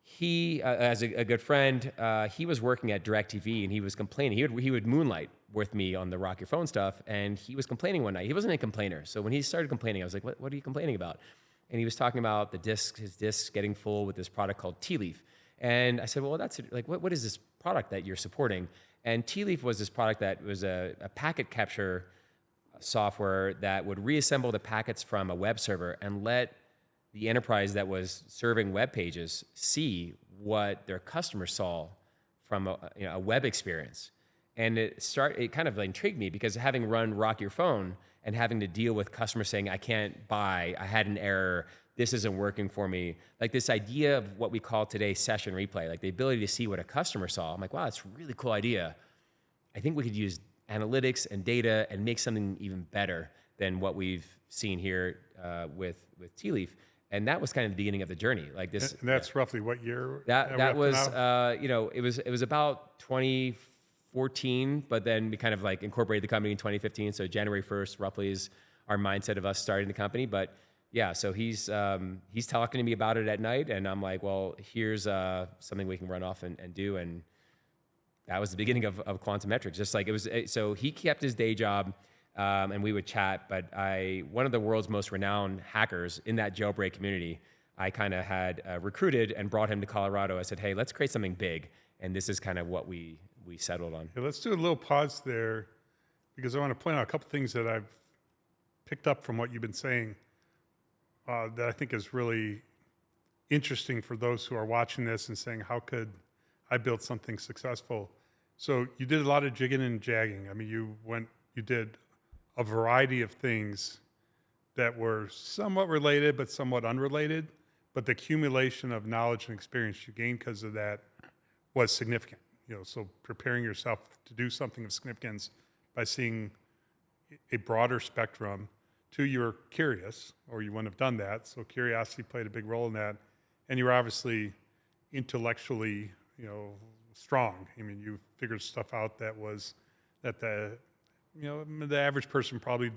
C: he, as a good friend, he was working at DirecTV, and he was complaining. He would moonlight with me on the Rock Your Phone stuff, and he was complaining one night. He wasn't a complainer, so when he started complaining, I was like, "What are you complaining about?" And he was talking about his disks getting full with this product called Tea Leaf. And I said, "Well, that's what is this product that you're supporting?" And Tea Leaf was this product that was a packet capture software that would reassemble the packets from a web server and let the enterprise that was serving web pages see what their customers saw from a web experience. And it kind of intrigued me because having run Rock Your Phone and having to deal with customers saying, I can't buy, I had an error, this isn't working for me. This idea of what we call today session replay, the ability to see what a customer saw. I'm like, wow, that's a really cool idea. I think we could use analytics and data and make something even better than what we've seen here with Tea Leaf. And that was kind of the beginning of the journey. Like this,
B: And that's roughly what year?
C: that
B: we're up
C: was
B: to now?
C: it was about 2014, but then we kind of like incorporated the company in 2015. So January 1st roughly is our mindset of us starting the company. But yeah, so he's talking to me about it at night, and I'm like, well, here's something we can run off and do. And that was the beginning of Quantum Metrics. Just like it was, so he kept his day job, and we would chat. But one of the world's most renowned hackers in that jailbreak community, I kind of had recruited and brought him to Colorado. I said, hey, let's create something big. And this is kind of what we settled on.
B: Yeah, let's do a little pause there, because I want to point out a couple things that I've picked up from what you've been saying that I think is really interesting for those who are watching this and saying, how could I build something successful? So you did a lot of jigging and jagging. I mean, you did a variety of things that were somewhat related, but somewhat unrelated. But the accumulation of knowledge and experience you gained because of that was significant. So preparing yourself to do something of significance by seeing a broader spectrum. 2, you were curious, or you wouldn't have done that. So curiosity played a big role in that. And you were obviously intellectually, strong. I mean, you figured stuff out that the average person probably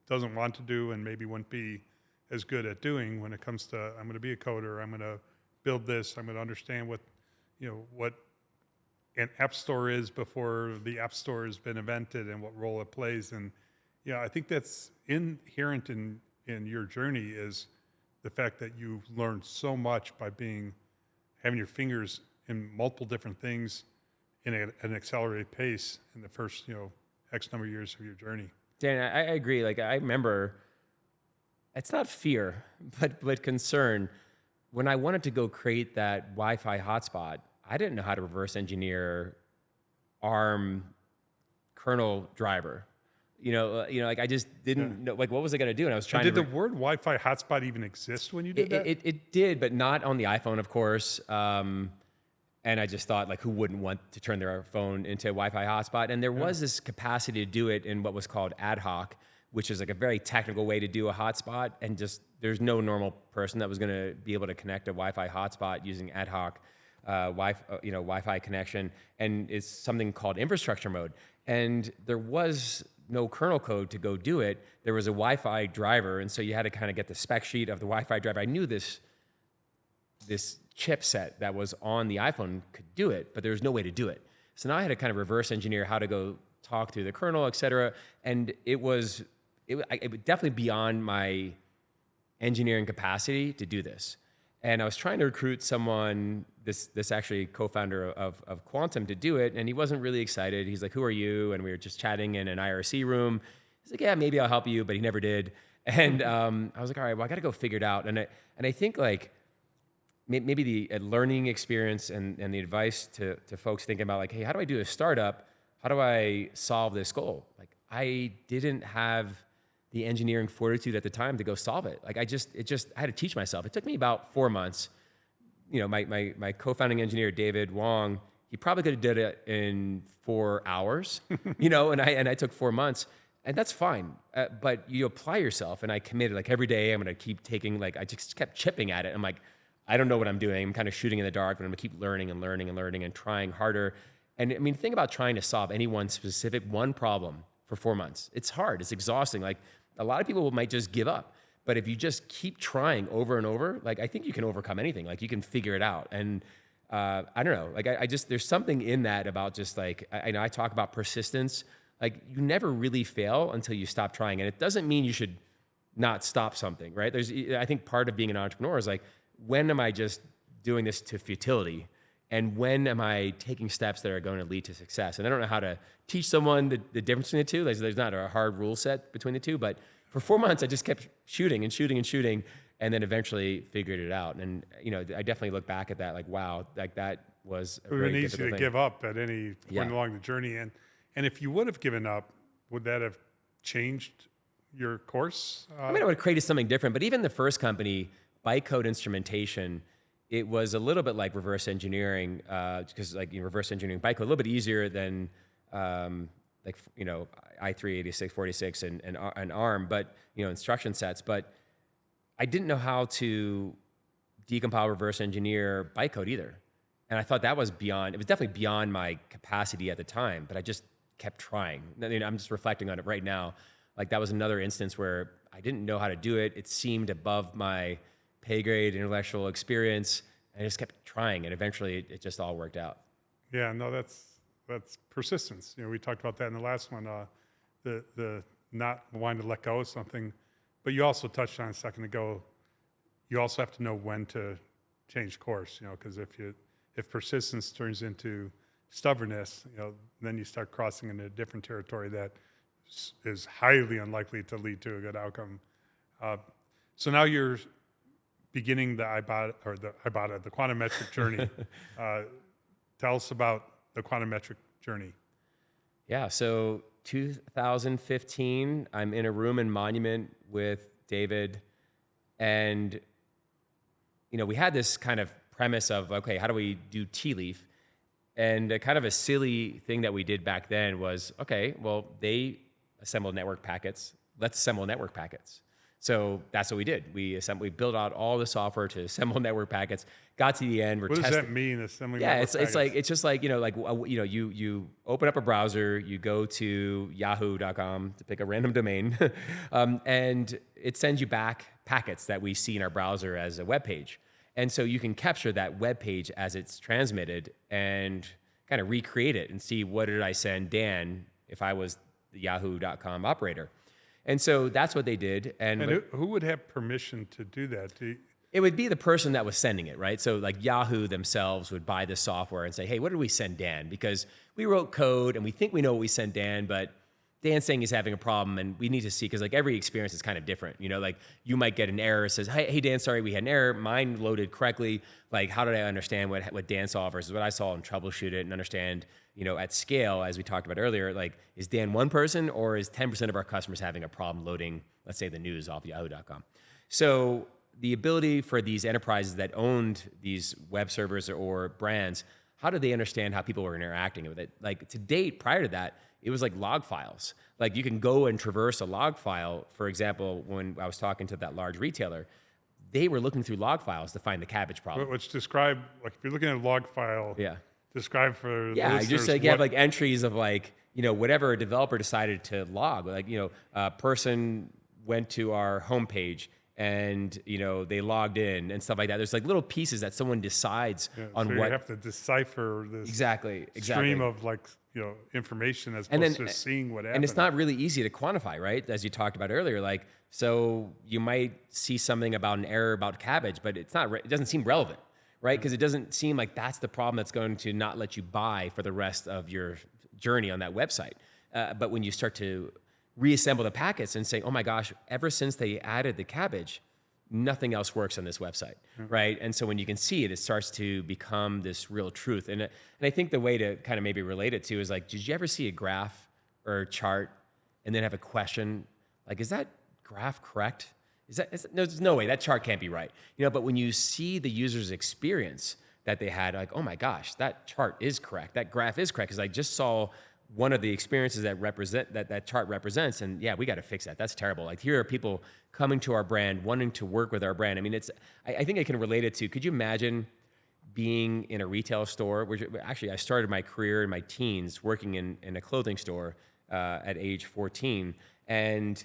B: doesn't want to do and maybe wouldn't be as good at doing when it comes to, I'm going to be a coder, I'm going to build this, I'm going to understand what an app store is before the app store has been invented and what role it plays. And I think that's inherent in your journey is the fact that you learned so much by having your fingers in multiple different things in an accelerated pace in the first, X number of years of your journey.
C: Dan, I agree. Like I remember, it's not fear, but concern. When I wanted to go create that Wi-Fi hotspot, I didn't know how to reverse engineer ARM kernel driver. Like I just didn't know, like what was I going to do? And I was trying
B: Did the word Wi-Fi hotspot even exist when you did that?
C: It did, but not on the iPhone, of course. And I just thought, like, who wouldn't want to turn their phone into a Wi-Fi hotspot? And there was this capacity to do it in what was called ad hoc, which is like a very technical way to do a hotspot. And just there's no normal person that was going to be able to connect a Wi-Fi hotspot using ad hoc Wi-Fi connection. And it's something called infrastructure mode. And there was no kernel code to go do it. There was a Wi-Fi driver, and so you had to kind of get the spec sheet of the Wi-Fi driver. I knew this chipset that was on the iPhone could do it, but there was no way to do it. So now I had to kind of reverse engineer how to go talk through the kernel, et cetera. And it was definitely beyond my engineering capacity to do this. And I was trying to recruit someone, this actually co-founder of Quantum, to do it, and he wasn't really excited. He's like, who are you? And we were just chatting in an IRC room. He's like, yeah, maybe I'll help you, but he never did. And I was like, all right, well, I got to go figure it out. And I think like maybe the learning experience and the advice to folks thinking about like, hey, how do I do a startup? How do I solve this goal? Like I didn't have the engineering fortitude at the time to go solve it. Like I had to teach myself. It took me about 4 months. My co-founding engineer, David Wong, he probably could have did it in 4 hours, and I took 4 months, and that's fine. But you apply yourself, and I committed like every day I'm going to keep taking, like I just kept chipping at it. I'm like, I don't know what I'm doing. I'm kind of shooting in the dark, but I'm going to keep learning and learning and learning and trying harder. And I mean, think about trying to solve any one problem for 4 months. It's hard. It's exhausting. Like a lot of people might just give up. But if you just keep trying over and over, like I think you can overcome anything. Like you can figure it out. And I don't know. Like I just there's something in that about just like I talk about persistence. Like you never really fail until you stop trying. And it doesn't mean you should not stop something, right? I think part of being an entrepreneur is like, when am I just doing this to futility? And when am I taking steps that are going to lead to success? And I don't know how to teach someone the difference between the two. There's not a hard rule set between the two, but for 4 months, I just kept shooting and shooting and shooting, and then eventually figured it out. And I definitely look back at that like, wow, like that was a very
B: easy to give up at any point along the journey. And if you would have given up, would that have changed your course?
C: I mean, I would have created something different. But even the first company, Bytecode Instrumentation, it was a little bit like reverse engineering, because like reverse engineering bytecode, a little bit easier than like, i3, 46, and ARM, but, instruction sets. But I didn't know how to decompile, reverse engineer bytecode either. And I thought it was definitely beyond my capacity at the time, but I just kept trying. I'm just reflecting on it right now. Like, that was another instance where I didn't know how to do it. It seemed above my pay grade, intellectual experience. I just kept trying, and eventually it just all worked out.
B: Yeah, no, that's persistence. We talked about that in the last one, the not wanting to let go of something. But you also touched on a second ago, you also have to know when to change course, because if persistence turns into stubbornness, then you start crossing into a different territory that is highly unlikely to lead to a good outcome. So now you're beginning the quantum metric journey. Tell us about the quantum metric journey.
C: Yeah, so 2015, I'm in a room in Monument with David, and we had this kind of premise of, okay, how do we do tea leaf? And kind of a silly thing that we did back then was, okay, well, they assembled network packets. Let's assemble network packets. So that's what we did. We built out all the software to assemble network packets. Got to the end.
B: What does that mean? Assembling
C: yeah,
B: network packets?
C: it's just like you open up a browser, you go to yahoo.com to pick a random domain, and it sends you back packets that we see in our browser as a web page. And so you can capture that web page as it's transmitted and kind of recreate it and see, what did I send Dan if I was the yahoo.com operator? And so that's what they did. And
B: who would have permission to do that?
C: It would be the person that was sending it, right? So like Yahoo themselves would buy the software and say, hey, what did we send Dan? Because we wrote code and we think we know what we sent Dan, but Dan's saying he's having a problem, and we need to see, because like every experience is kind of different. Like you might get an error that says, hey Dan, sorry, we had an error. Mine loaded correctly. Like, how did I understand what Dan saw versus what I saw, and troubleshoot it and understand, at scale, as we talked about earlier, like, is Dan one person, or is 10% of our customers having a problem loading, let's say, the news off yahoo.com? So the ability for these enterprises that owned these web servers or brands, how did they understand how people were interacting with it? Like, to date, prior to that, it was like log files. Like, you can go and traverse a log file. For example, when I was talking to that large retailer, they were looking through log files to find the cabbage problem.
B: Which describe, like, if you're looking at a log file, describe for the listeners,
C: just like you have like entries of like, whatever a developer decided to log. Like, a person went to our homepage and, they logged in and stuff like that. There's like little pieces that someone decides on
B: so
C: what.
B: You have to decipher this
C: exactly
B: stream of like, information as opposed to seeing what happened.
C: And it's not really easy to quantify, right? As you talked about earlier, like, so you might see something about an error about cabbage, but it doesn't seem relevant, right? Because it doesn't seem like that's the problem that's going to not let you buy for the rest of your journey on that website. But when you start to reassemble the packets and say, oh my gosh, ever since they added the cabbage, nothing else works on this website, right? And so when you can see it, it starts to become this real truth. And I think the way to kind of maybe relate it to is like, did you ever see a graph or a chart and then have a question? Like, is that graph correct? There's no way, that chart can't be right. But when you see the user's experience that they had, like, oh my gosh, that chart is correct. That graph is correct, because I just saw one of the experiences that chart represents, and yeah, we got to fix that. That's terrible. Like, here are people coming to our brand, wanting to work with our brand. I mean, I think I can relate it to, could you imagine being in a retail store? Actually, I started my career in my teens working in a clothing store at age 14. And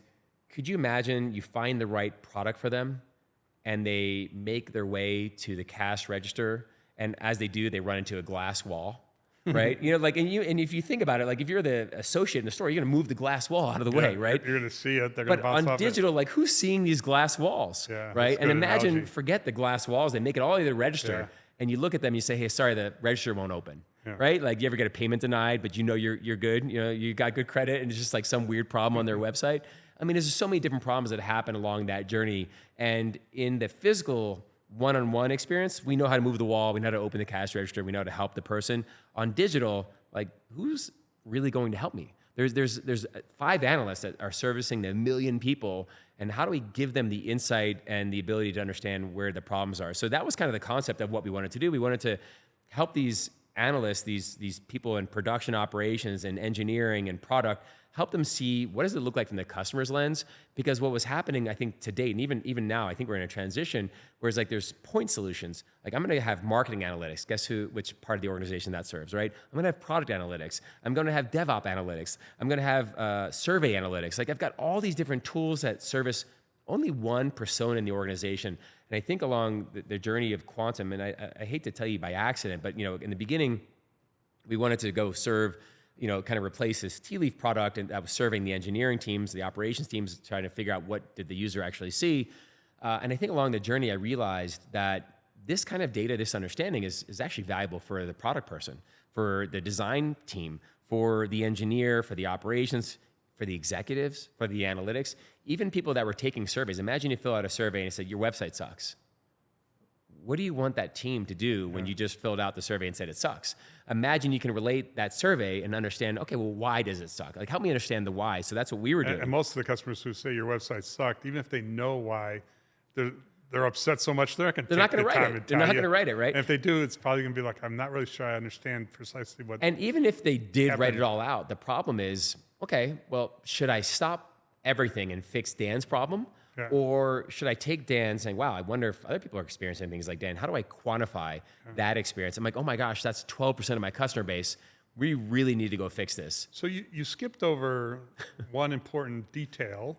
C: could you imagine you find the right product for them and they make their way to the cash register, and as they do, they run into a glass wall? Right? And if you think about it, like, if you're the associate in the store, you're going to move the glass wall out of the way, right?
B: You're going to see it. They're going to bounce off it.
C: But on digital, like, who's seeing these glass walls, right? And imagine,
B: analogy.
C: Forget the glass walls. They make it all the way to the register, and you look at them, you say, hey, sorry, the register won't open, right? Like, you ever get a payment denied, but you're good, you got good credit, and it's just like some weird problem on their website. I mean, there's so many different problems that happen along that journey. And in the physical one-on-one experience, we know how to move the wall, we know how to open the cash register, we know how to help the person. On digital, like, who's really going to help me? There's 5 analysts that are servicing the 1 million people, and how do we give them the insight and the ability to understand where the problems are? So that was kind of the concept of what we wanted to do. We wanted to help these analysts, these people in production operations and engineering and product, help them see what does it look like from the customer's lens. Because what was happening, I think, to date, and even now, I think we're in a transition, whereas like there's point solutions. Like I'm going to have marketing analytics. Guess which part of the organization that serves, right? I'm going to have product analytics. I'm going to have DevOps analytics. I'm going to have survey analytics. Like I've got all these different tools that service only one persona in the organization. And I think along the journey of Quantum, and I hate to tell you by accident, but in the beginning, we wanted to go serve, kind of replace this tea leaf product, and that was serving the engineering teams, the operations teams, trying to figure out what did the user actually see. And I think along the journey, I realized that this kind of data, this understanding is actually valuable for the product person, for the design team, for the engineer, for the operations, for the executives, for the analytics, even people that were taking surveys. Imagine you fill out a survey and it said, your website sucks. What do you want that team to do when you just filled out the survey and said it sucks? Imagine you can relate that survey and understand, okay, well, why does it suck? Like, help me understand the why. So that's what we were doing.
B: And most of the customers who say your website sucked, even if they know why, they're upset so much they're not going to take the time to tell you.
C: They're not going to write it, right?
B: And if they do, it's probably going to be like, I'm not really sure I understand precisely what.
C: And even if they did
B: happened.
C: write it all out, the problem is, okay, well, should I stop everything and fix Dan's problem?
B: Yeah.
C: Or should I take Dan saying, wow, I wonder if other people are experiencing things like Dan. How do I quantify that experience? I'm like, oh my gosh, that's 12% of my customer base. We really need to go fix this.
B: So you skipped over one important detail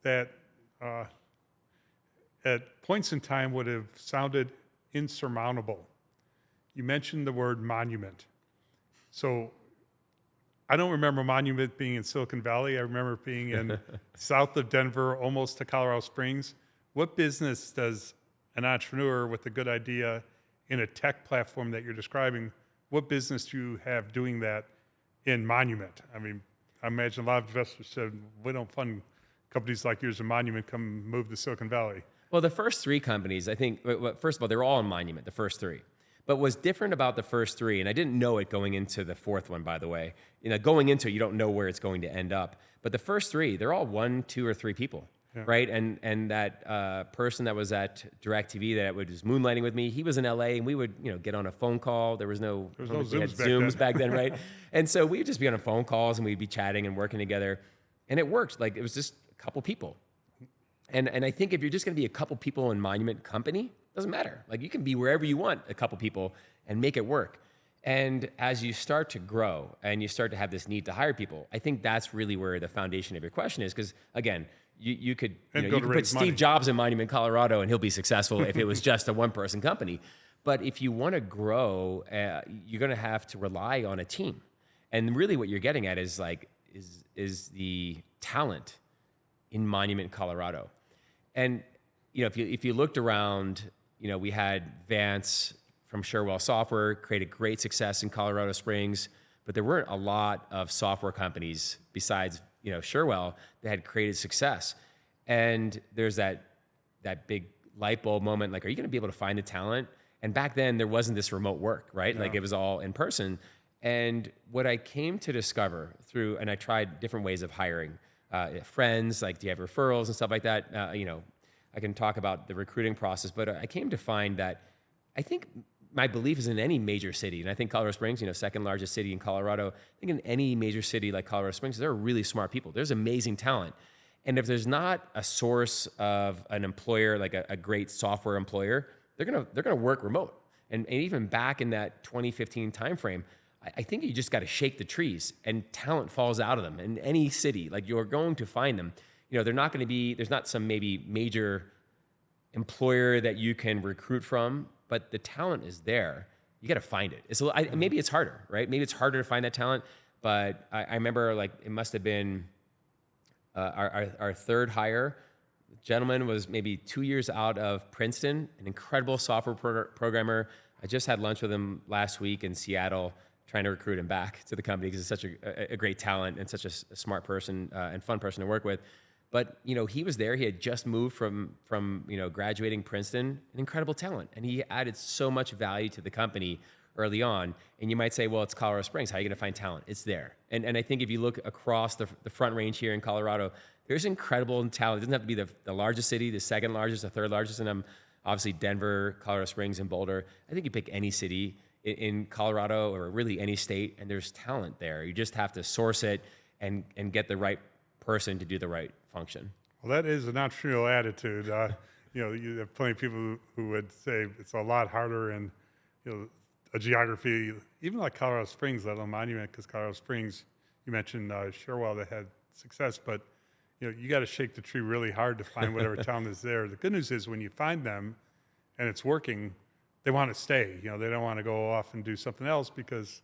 B: that at points in time would have sounded insurmountable. You mentioned the word monument. So I don't remember Monument being in Silicon Valley. I remember it being in south of Denver, almost to Colorado Springs. What business does an entrepreneur with a good idea in a tech platform that you're describing, what business do you have doing that in Monument? I mean, I imagine a lot of investors said, we don't fund companies like yours in Monument, come move to Silicon Valley.
C: Well, the first three companies, I think, first of all, they're all in Monument, the first three. But what's different about the first three, and I didn't know it going into the fourth one, by the way. Going into it, you don't know where it's going to end up. But the first three, they're all 1, 2, or 3 people, right? And that person that was at DirecTV that was moonlighting with me, he was in LA, and we would get on a phone call. There was no Zooms back then, right? And so we would just be on phone calls, and we'd be chatting and working together, and it worked. Like it was just a couple people. And I think if you're just going to be a couple people in Monument Company, doesn't matter. Like you can be wherever you want, a couple people, and make it work. And as you start to grow and you start to have this need to hire people, I think that's really where the foundation of your question is. Because again, you could put Steve Jobs in Monument, Colorado, and he'll be successful if it was just a one-person company. But if you want to grow, you're going to have to rely on a team. And really, what you're getting at is the talent in Monument, Colorado. And if you looked around, we had Vance from Sherwell Software created great success in Colorado Springs, but there weren't a lot of software companies besides Sherwell that had created success. And there's that big light bulb moment, like, are you going to be able to find the talent? And back then there wasn't this remote work, right? Yeah. Like it was all in person. And what I came to discover and I tried different ways of hiring friends, like do you have referrals and stuff like that? I can talk about the recruiting process, but I came to find that I think my belief is in any major city, and I think Colorado Springs, second largest city in Colorado, I think in any major city like Colorado Springs, there are really smart people. There's amazing talent. And if there's not a source of an employer, like a great software employer, they're gonna work remote. And even back in that 2015 timeframe, I think you just got to shake the trees, and talent falls out of them in any city. Like you're going to find them. They're not going to be. There's not some maybe major employer that you can recruit from, but the talent is there. You got to find it. Maybe it's harder, right? Maybe it's harder to find that talent. But I remember, like, it must have been our third hire. The gentleman was maybe 2 years out of Princeton, an incredible software programmer. I just had lunch with him last week in Seattle, trying to recruit him back to the company because he's such a great talent and such a smart person and fun person to work with. But he was there. He had just moved from graduating Princeton, an incredible talent, and he added so much value to the company early on. And you might say, well, it's Colorado Springs. How are you going to find talent? It's there. And I think if you look across the Front Range here in Colorado, there's incredible talent. It doesn't have to be the largest city, the second largest, the third largest, and obviously Denver, Colorado Springs, and Boulder. I think you pick any city. in Colorado or really any state, and there's talent there. You just have to source it and get the right person to do the right function.
B: Well, that is an entrepreneurial attitude. You have plenty of people who would say it's a lot harder in, a geography, even like Colorado Springs, let alone Monument, because Colorado Springs, you mentioned Sherwell that had success, but you got to shake the tree really hard to find whatever talent is there. The good news is when you find them and it's working, they want to stay. They don't want to go off and do something else because,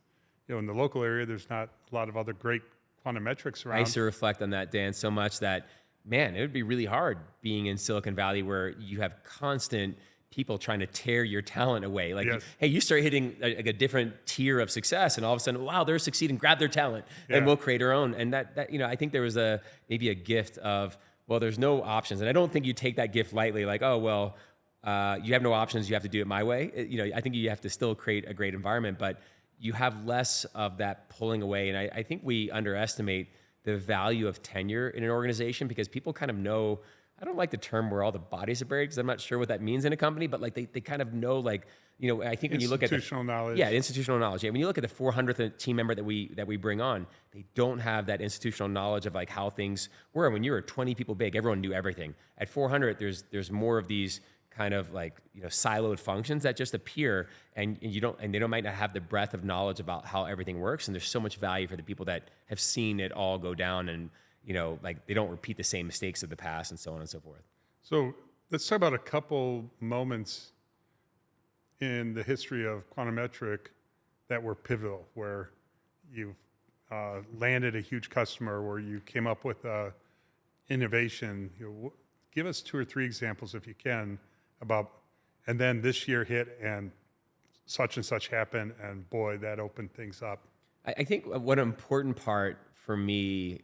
B: in the local area, there's not a lot of other great quantum metrics around.
C: I used to reflect on that, Dan, so much that, man, it would be really hard being in Silicon Valley where you have constant people trying to tear your talent away. Like,
B: yes.
C: Hey, you start hitting a different tier of success, and all of a sudden, wow, they're succeeding. Grab their talent, and we'll create our own. And that I think there was maybe a gift of, well, there's no options, and I don't think you take that gift lightly. Like, oh well, you have no options. You have to do it my way. I think you have to still create a great environment, but you have less of that pulling away. And I think we underestimate the value of tenure in an organization because people kind of know. I don't like the term where all the bodies are buried because I'm not sure what that means in a company, but like they kind of know, like, I think when you look at
B: institutional knowledge.
C: Yeah, institutional knowledge. Yeah, when you look at the 400th team member that we bring on, they don't have that institutional knowledge of like how things were. When you were 20 people big, everyone knew everything. At 400, there's more of these kind of like siloed functions that just appear, and they might not have the breadth of knowledge about how everything works. And there's so much value for the people that have seen it all go down, and like they don't repeat the same mistakes of the past, and so on and so forth.
B: So let's talk about a couple moments in the history of quantum metric that were pivotal, where you landed a huge customer, where you came up with innovation. Give us 2 or 3 examples if you can about, and then this year hit and such happened, and boy, that opened things up.
C: I think one important part for me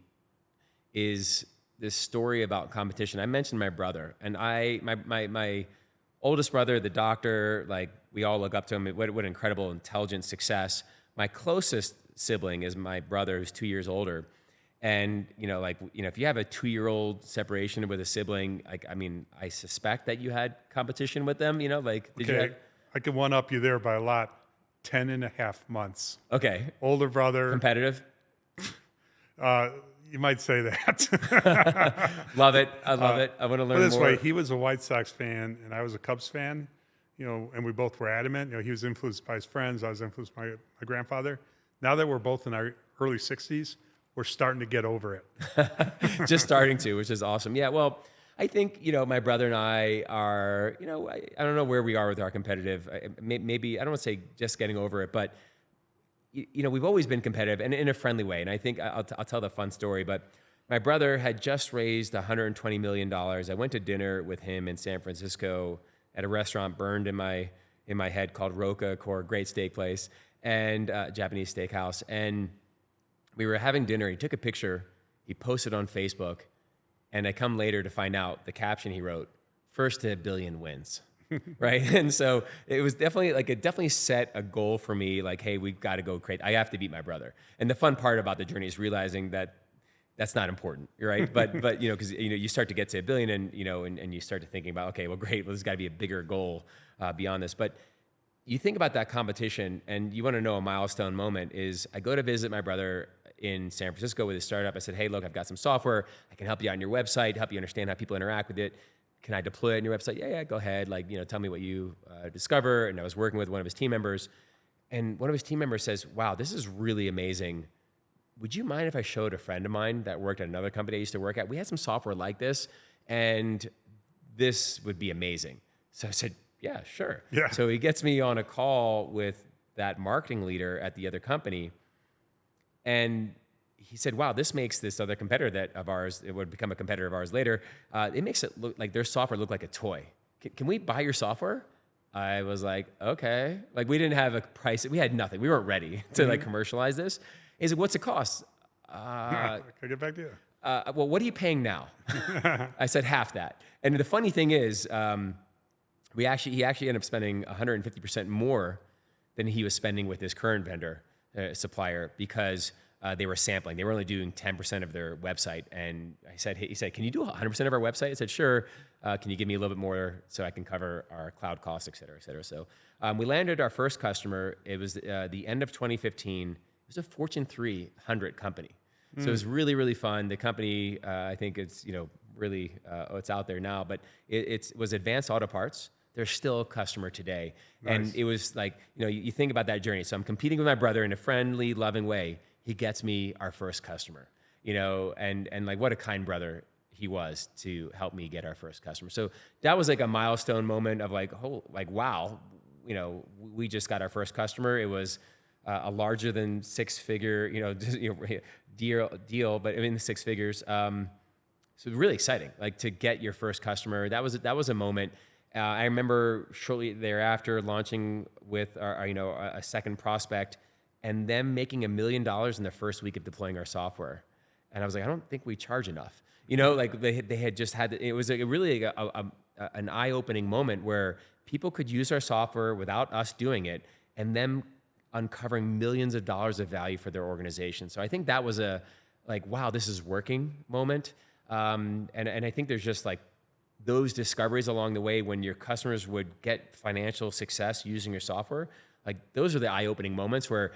C: is this story about competition. I mentioned my brother, and my oldest brother, the doctor, like we all look up to him. What incredible, intelligent success. My closest sibling is my brother, who's 2 years older. And, if you have a 2-year-old separation with a sibling, I suspect that you had competition with them, did you have...
B: I can one up you there by a lot. 10 and a half months.
C: Okay.
B: Older brother.
C: Competitive?
B: You might say that.
C: Love it. I love it. I want to learn more.
B: This way, he was a White Sox fan, and I was a Cubs fan, and we both were adamant. He was influenced by his friends. I was influenced by my grandfather. Now that we're both in our early 60s, we're starting to get over it.
C: Just starting to, which is awesome. Yeah, well, I think, my brother and I are, I don't know where we are with our competitive. Maybe, I don't want to say just getting over it, but we've always been competitive and in a friendly way. And I think I'll tell the fun story, but my brother had just raised $120 million. I went to dinner with him in San Francisco at a restaurant burned in my head called Roca Core, great steak place, and Japanese steakhouse. And we were having dinner. He took a picture. He posted on Facebook. And I come later to find out the caption he wrote, "First to a billion wins." Right. And so it was definitely set a goal for me. Like, hey, we've got to go create. I have to beat my brother. And the fun part about the journey is realizing that that's not important, right? But because you start to get to a billion, and and you start to thinking about, okay, well, great, well, there's got to be a bigger goal beyond this. But you think about that competition, and you want to know a milestone moment is I go to visit my brother in San Francisco with his startup. I said, hey, look, I've got some software. I can help you out on your website, help you understand how people interact with it. Can I deploy it in your website? Yeah, go ahead. Tell me what you discover. And I was working with one of his team members, and one of his team members says, wow, this is really amazing. Would you mind if I showed a friend of mine that worked at another company I used to work at? We had some software like this, and this would be amazing. So I said, yeah, sure.
B: Yeah.
C: So he gets me on a call with that marketing leader at the other company, and he said, wow, this makes this other competitor of ours, it would become a competitor of ours later, it makes it look like their software look like a toy. Can we buy your software? I was like, okay. We didn't have a price. We had nothing. We weren't ready to commercialize this. He said, what's it cost?
B: Can I get back to you?
C: Well, what are you paying now? I said, half that. And the funny thing is, he actually ended up spending 150% more than he was spending with his current vendor, supplier, because they were sampling. They were only doing 10% of their website. And he said, can you do 100% of our website? I said, sure. Can you give me a little bit more so I can cover our cloud costs, et cetera, et cetera. So we landed our first customer. It was the end of 2015. It was a Fortune 300 company. So it was really, really fun. The company, I think it's, really, it's out there now, but it was Advanced Auto Parts. They're still a customer today. Nice. And it was like, you think about that journey. So I'm competing with my brother in a friendly, loving way. He gets me our first customer, and like what a kind brother he was to help me get our first customer. So that was like a milestone moment of like, wow, we just got our first customer. It was a larger than six-figure, deal, but in the six figures. So really exciting, like to get your first customer. That was a moment. I remember shortly thereafter launching with a second prospect, and them making $1 million in the first week of deploying our software. And I was like, I don't think we charge enough. Like they had just had, it was really an eye-opening moment where people could use our software without us doing it, and them uncovering millions of dollars of value for their organization. So I think that was a like, wow, this is working moment. And I think there's just like those discoveries along the way when your customers would get financial success using your software. Like those are the eye-opening moments where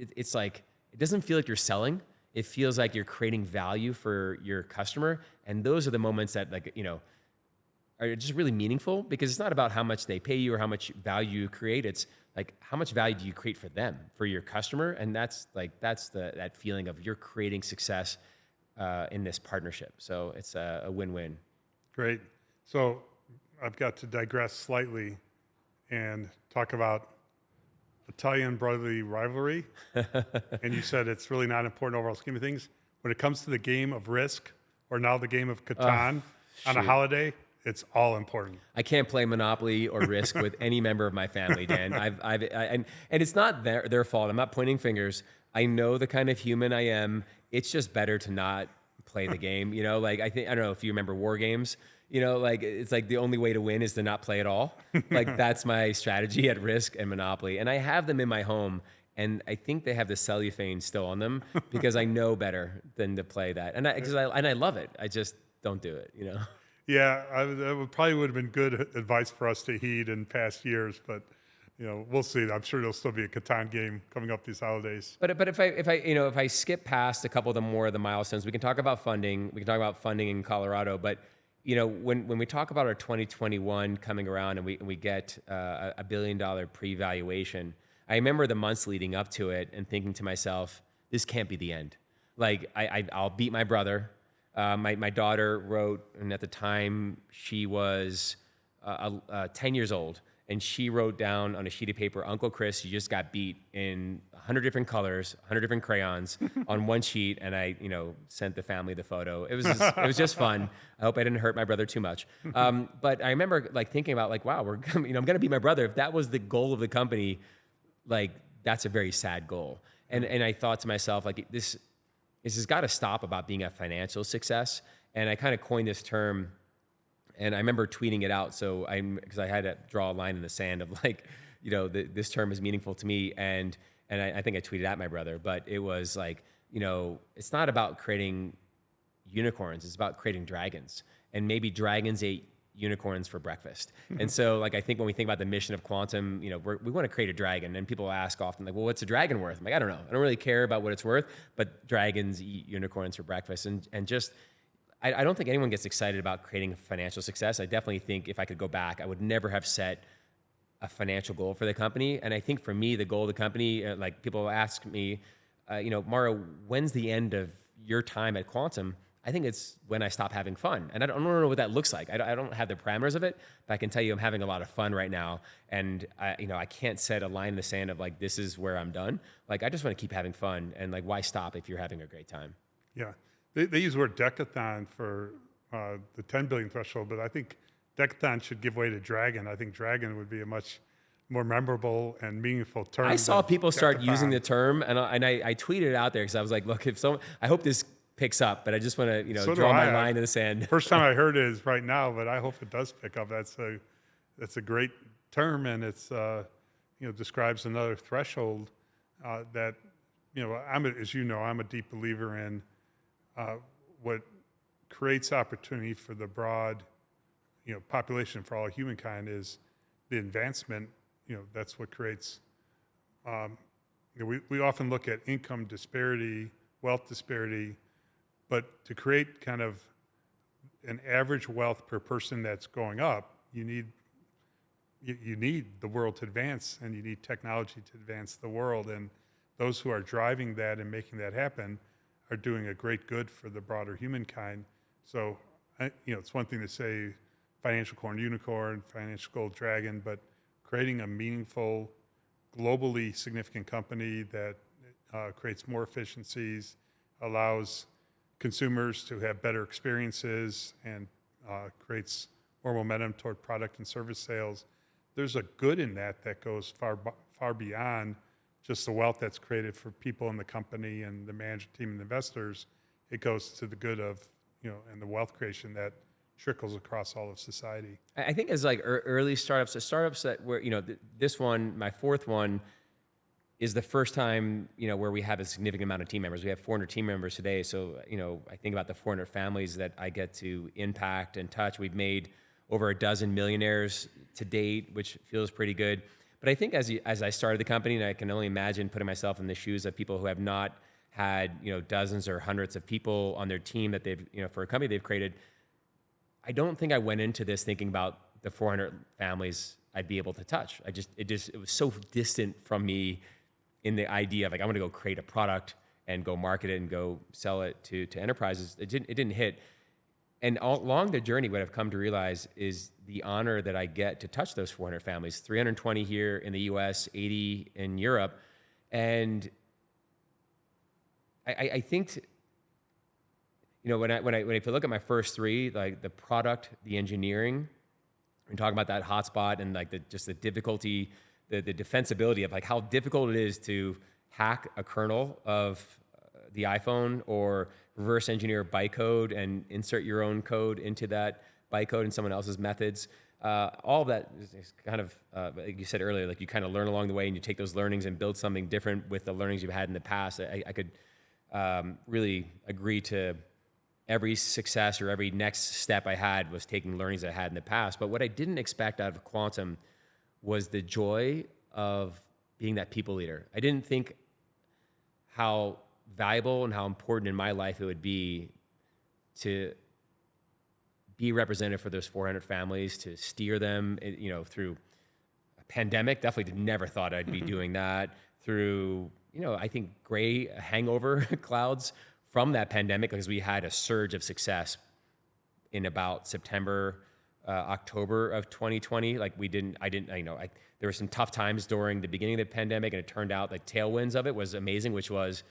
C: it's like, it doesn't feel like you're selling. It feels like you're creating value for your customer. And those are the moments that are just really meaningful, because it's not about how much they pay you or how much value you create. It's like, how much value do you create for them, for your customer? And that's that feeling of you're creating success in this partnership. So it's a win-win.
B: Great. So I've got to digress slightly and talk about Italian brotherly rivalry. And you said it's really not important overall scheme of things. When it comes to the game of Risk, or now the game of Catan on a holiday, it's all important.
C: I can't play Monopoly or Risk with any member of my family, Dan. And it's not their fault. I'm not pointing fingers. I know the kind of human I am. It's just better to not play the game. Like I don't know if you remember War Games. Like it's like the only way to win is to not play at all. Like that's my strategy at Risk and Monopoly. And I have them in my home, and I think they have the cellophane still on them because I know better than to play that. And I love it. I just don't do it.
B: Yeah, that probably would have been good advice for us to heed in past years, but we'll see. I'm sure there'll still be a Catan game coming up these holidays.
C: But if I skip past a couple of the more of the milestones, we can talk about funding. We can talk about funding in Colorado. But when we talk about our 2021 coming around and we get a $1 billion pre-valuation, I remember the months leading up to it and thinking to myself, this can't be the end. Like I'll beat my brother. My daughter wrote, and at the time she was 10 years old, and she wrote down on a sheet of paper, Uncle Chris, you just got beat in 100 different colors, 100 different crayons on one sheet, and I sent the family the photo. It was just fun. I hope I didn't hurt my brother too much. But I remember like thinking about like, wow, I'm gonna beat my brother. If that was the goal of the company, like that's a very sad goal. And I thought to myself, like this has got to stop about being a financial success. And I kind of coined this term, and I remember tweeting it out. So because I had to draw a line in the sand of like, this term is meaningful to me. And I think I tweeted at my brother, but it was like, it's not about creating unicorns. It's about creating dragons, and maybe dragons ate unicorns for breakfast. And so like, I think when we think about the mission of Quantum, we want to create a dragon, and people ask often like, well, what's a dragon worth? I'm like, I don't know. I don't really care about what it's worth, but dragons eat unicorns for breakfast. And just, I don't think anyone gets excited about creating financial success. I definitely think if I could go back, I would never have set a financial goal for the company. And I think for me, the goal of the company, like people ask me, Mario, when's the end of your time at Quantum? I think it's when I stop having fun. And I don't know what that looks like. I don't have the parameters of it, but I can tell you I'm having a lot of fun right now. And I can't set a line in the sand of like, this is where I'm done. Like, I just want to keep having fun. And like, why stop if you're having a great time?
B: Yeah. They use the word decathon for the 10 billion threshold, but I think decathon should give way to dragon. I think dragon would be a much more memorable and meaningful term.
C: I saw people start
B: decathon.
C: using the term, and I tweeted it out there because I was like, look, I hope this picks up, but I just want to
B: So
C: draw
B: do
C: my
B: I.
C: line in the sand.
B: First time I heard it is right now, but I hope it does pick up. That's a great term, and it's describes another threshold that as you know, I'm a deep believer in what creates opportunity for the broad, population, for all humankind, is the advancement. That's what creates. We often look at income disparity, wealth disparity, but to create kind of an average wealth per person that's going up, you need the world to advance, and you need technology to advance the world. And those who are driving that and making that happen are doing a great good for the broader humankind. So, it's one thing to say financial corn unicorn, financial gold dragon, but creating a meaningful, globally significant company that creates more efficiencies, allows consumers to have better experiences, and creates more momentum toward product and service sales. There's a good in that goes far beyond just the wealth that's created for people in the company and the management team and investors. It goes to the good of, and the wealth creation that trickles across all of society.
C: I think as like early startups, the startups that were, this one, my fourth one, is the first time, where we have a significant amount of team members. We have 400 team members today. So, I think about the 400 families that I get to impact and touch. We've made over a dozen millionaires to date, which feels pretty good. But I think as I started the company, and I can only imagine putting myself in the shoes of people who have not had, dozens or hundreds of people on their team that they've, for a company they've created, I don't think I went into this thinking about the 400 families I'd be able to touch. It was so distant from me in the idea of like, I'm going to go create a product and go market it and go sell it to enterprises. It didn't hit. And along the journey, what I've come to realize is the honor that I get to touch those 400 families, 320 here in the US, 80 in Europe. And I think, when if you look at my first three, like the product, the engineering, we're talking about that hotspot and like just the difficulty, the defensibility of like how difficult it is to hack a kernel of the iPhone or reverse engineer bytecode and insert your own code into that bytecode and someone else's methods. All of that is kind of, like you said earlier, like you kind of learn along the way and you take those learnings and build something different with the learnings you've had in the past. I could really agree to every success or every next step I had was taking learnings I had in the past. But what I didn't expect out of Quantum was the joy of being that people leader. I didn't think how valuable and how important in my life it would be to be representative for those 400 families, to steer them, through a pandemic. Definitely never thought I'd be doing that. Through, I think gray hangover clouds from that pandemic, because we had a surge of success in about September, October of 2020. Like there were some tough times during the beginning of the pandemic, and it turned out like tailwinds of it was amazing, which was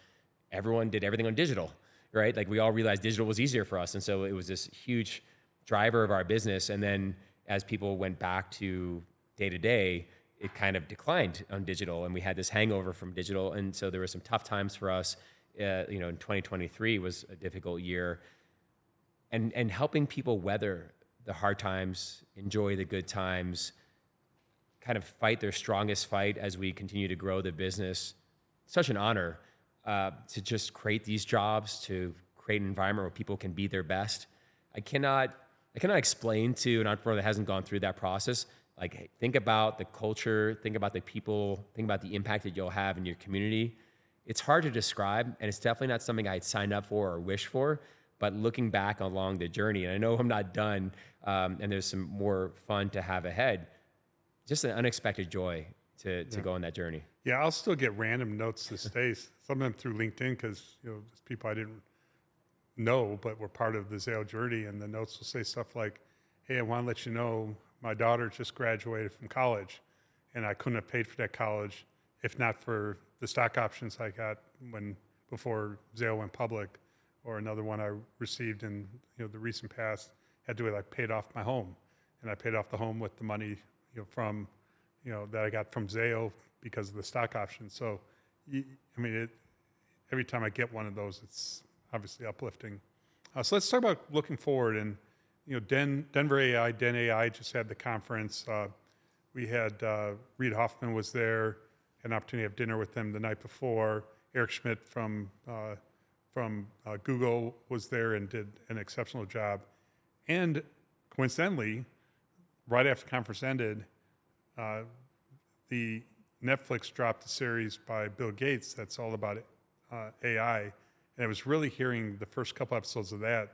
C: everyone did everything on digital, right? Like we all realized digital was easier for us. And so it was this huge driver of our business. And then as people went back to day to day, it kind of declined on digital, and we had this hangover from digital. And so there were some tough times for us. In 2023 was a difficult year, and helping people weather the hard times, enjoy the good times, kind of fight their strongest fight as we continue to grow the business. Such an honor to just create these jobs, to create an environment where people can be their best. I cannot explain to an entrepreneur that hasn't gone through that process, like, hey, think about the culture, think about the people, think about the impact that you'll have in your community. It's hard to describe, and it's definitely not something I had signed up for or wished for, but looking back along the journey, and I know I'm not done, and there's some more fun to have ahead, just an unexpected joy to go on that journey.
B: Yeah, I'll still get random notes this day, some of them through LinkedIn, because there's people I didn't know but were part of the Zale journey, and the notes will say stuff like, hey, I want to let you know my daughter just graduated from college, and I couldn't have paid for that college if not for the stock options I got before Zale went public. Or another one I received in the recent past had to paid off my home, and I paid off the home with the money from that I got from Zale because of the stock options. So every time I get one of those, it's obviously uplifting. So let's talk about looking forward. And Denver AI, Den AI just had the conference. We had Reid Hoffman was there, had an opportunity to have dinner with them the night before. Eric Schmidt from Google was there and did an exceptional job. And coincidentally, right after the conference ended, the Netflix dropped a series by Bill Gates that's all about AI. And I was really hearing the first couple episodes of that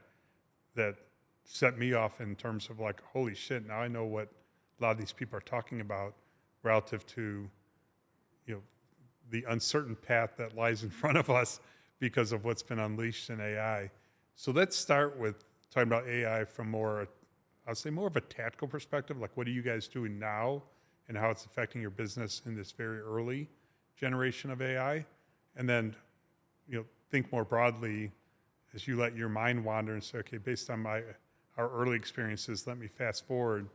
B: set me off in terms of like, holy shit, now I know what a lot of these people are talking about relative to, the uncertain path that lies in front of us because of what's been unleashed in AI. So let's start with talking about AI from more of a tactical perspective. Like, what are you guys doing now and how it's affecting your business in this very early generation of AI? And then, think more broadly as you let your mind wander and say, okay, based on our early experiences, let me fast forward,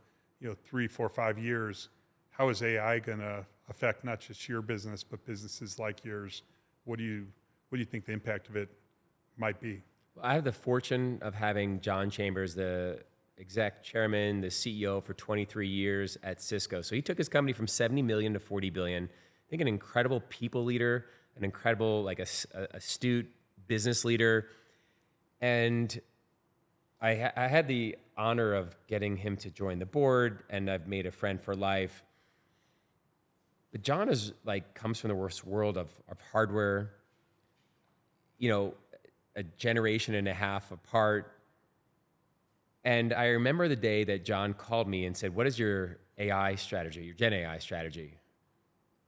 B: 3, 4, 5 years. How is AI going to affect not just your business, but businesses like yours? What do you think the impact of it might be?
C: I have the fortune of having John Chambers, the exec chairman, the CEO for 23 years at Cisco. So he took his company from 70 million to 40 billion. I think an incredible people leader, an incredible, astute business leader. And I had the honor of getting him to join the board, and I've made a friend for life. But John comes from the worst world of hardware, a generation and a half apart. And I remember the day that John called me and said, what is your AI strategy, your Gen AI strategy?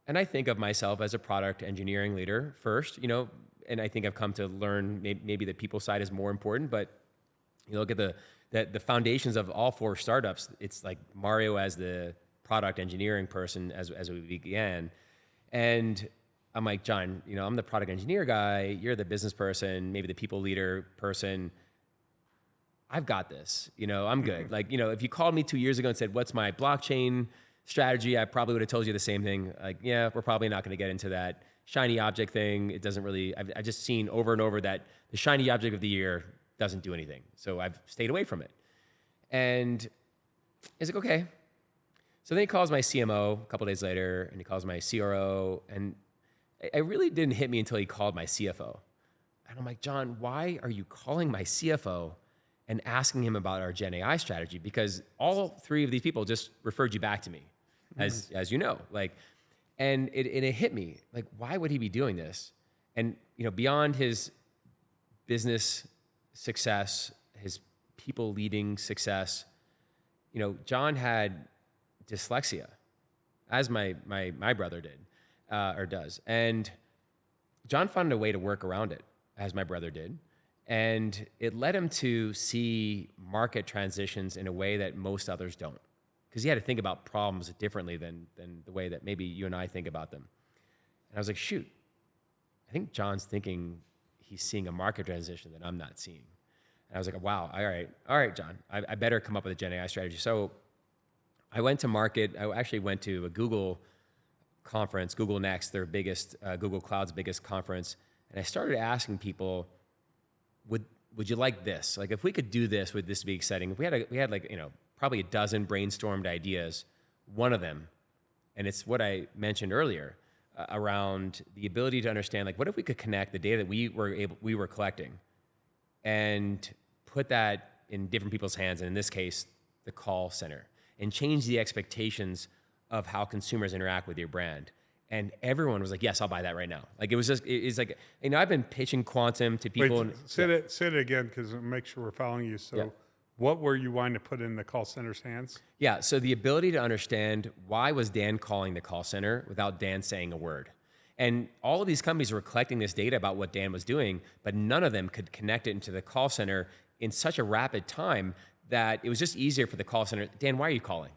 C: And I think of myself as a product engineering leader first, and I think I've come to learn maybe the people side is more important, but you look at the foundations of all 4 startups, it's like Mario as the product engineering person as we began. And I'm like, John, I'm the product engineer guy. You're the business person, maybe the people leader person. I've got this, I'm good. If you called me 2 years ago and said, what's my blockchain strategy? I probably would have told you the same thing. Yeah, we're probably not going to get into that shiny object thing. It doesn't really, I've just seen over and over that the shiny object of the year doesn't do anything. So I've stayed away from it. And he's like, okay. So then he calls my CMO a couple days later, and he calls my CRO, and it really didn't hit me until he called my CFO. And I'm like, John, why are you calling my CFO and asking him about our Gen AI strategy? Because all 3 of these people just referred you back to me, as you know. And it hit me, why would he be doing this? And beyond his business success, his people leading success, John had dyslexia, as my brother did, or does. And John found a way to work around it, as my brother did. And it led him to see market transitions in a way that most others don't. Because he had to think about problems differently than the way that maybe you and I think about them. And I was like, shoot, I think John's thinking he's seeing a market transition that I'm not seeing. And I was like, wow, all right, John, I better come up with a Gen AI strategy. So I went to market. I actually went to a Google conference, Google Next, their biggest, Google Cloud's biggest conference. And I started asking people, would you like this? If we could do this, would this be exciting? If we had probably a dozen brainstormed ideas, one of them, and it's what I mentioned earlier, around the ability to understand, what if we could connect the data that we were collecting and put that in different people's hands, and in this case, the call center, and change the expectations of how consumers interact with your brand. And everyone was like, yes, I'll buy that right now. I've been pitching quantum to people.
B: Wait, say it again, because make sure we're following you. So what were you wanting to put in the call center's hands?
C: Yeah, so the ability to understand, why was Dan calling the call center without Dan saying a word? And all of these companies were collecting this data about what Dan was doing, but none of them could connect it into the call center in such a rapid time that it was just easier for the call center. Dan, why are you calling?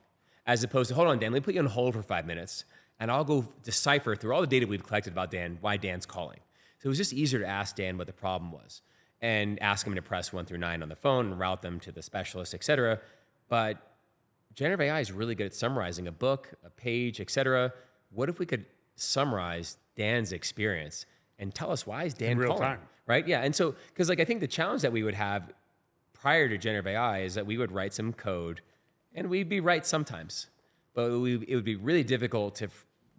C: As opposed to, hold on, Dan, let me put you on hold for 5 minutes, and I'll go decipher through all the data we've collected about Dan, why Dan's calling. So it was just easier to ask Dan what the problem was and ask him to press 1 through 9 on the phone and route them to the specialist, et cetera. But generative AI is really good at summarizing a book, a page, et cetera. What if we could summarize Dan's experience and tell us, why is Dan
B: in real
C: calling?
B: Time.
C: Right? Yeah. And so, because I think the challenge that we would have prior to generative AI is that we would write some code, and we'd be right sometimes, but it would be really difficult to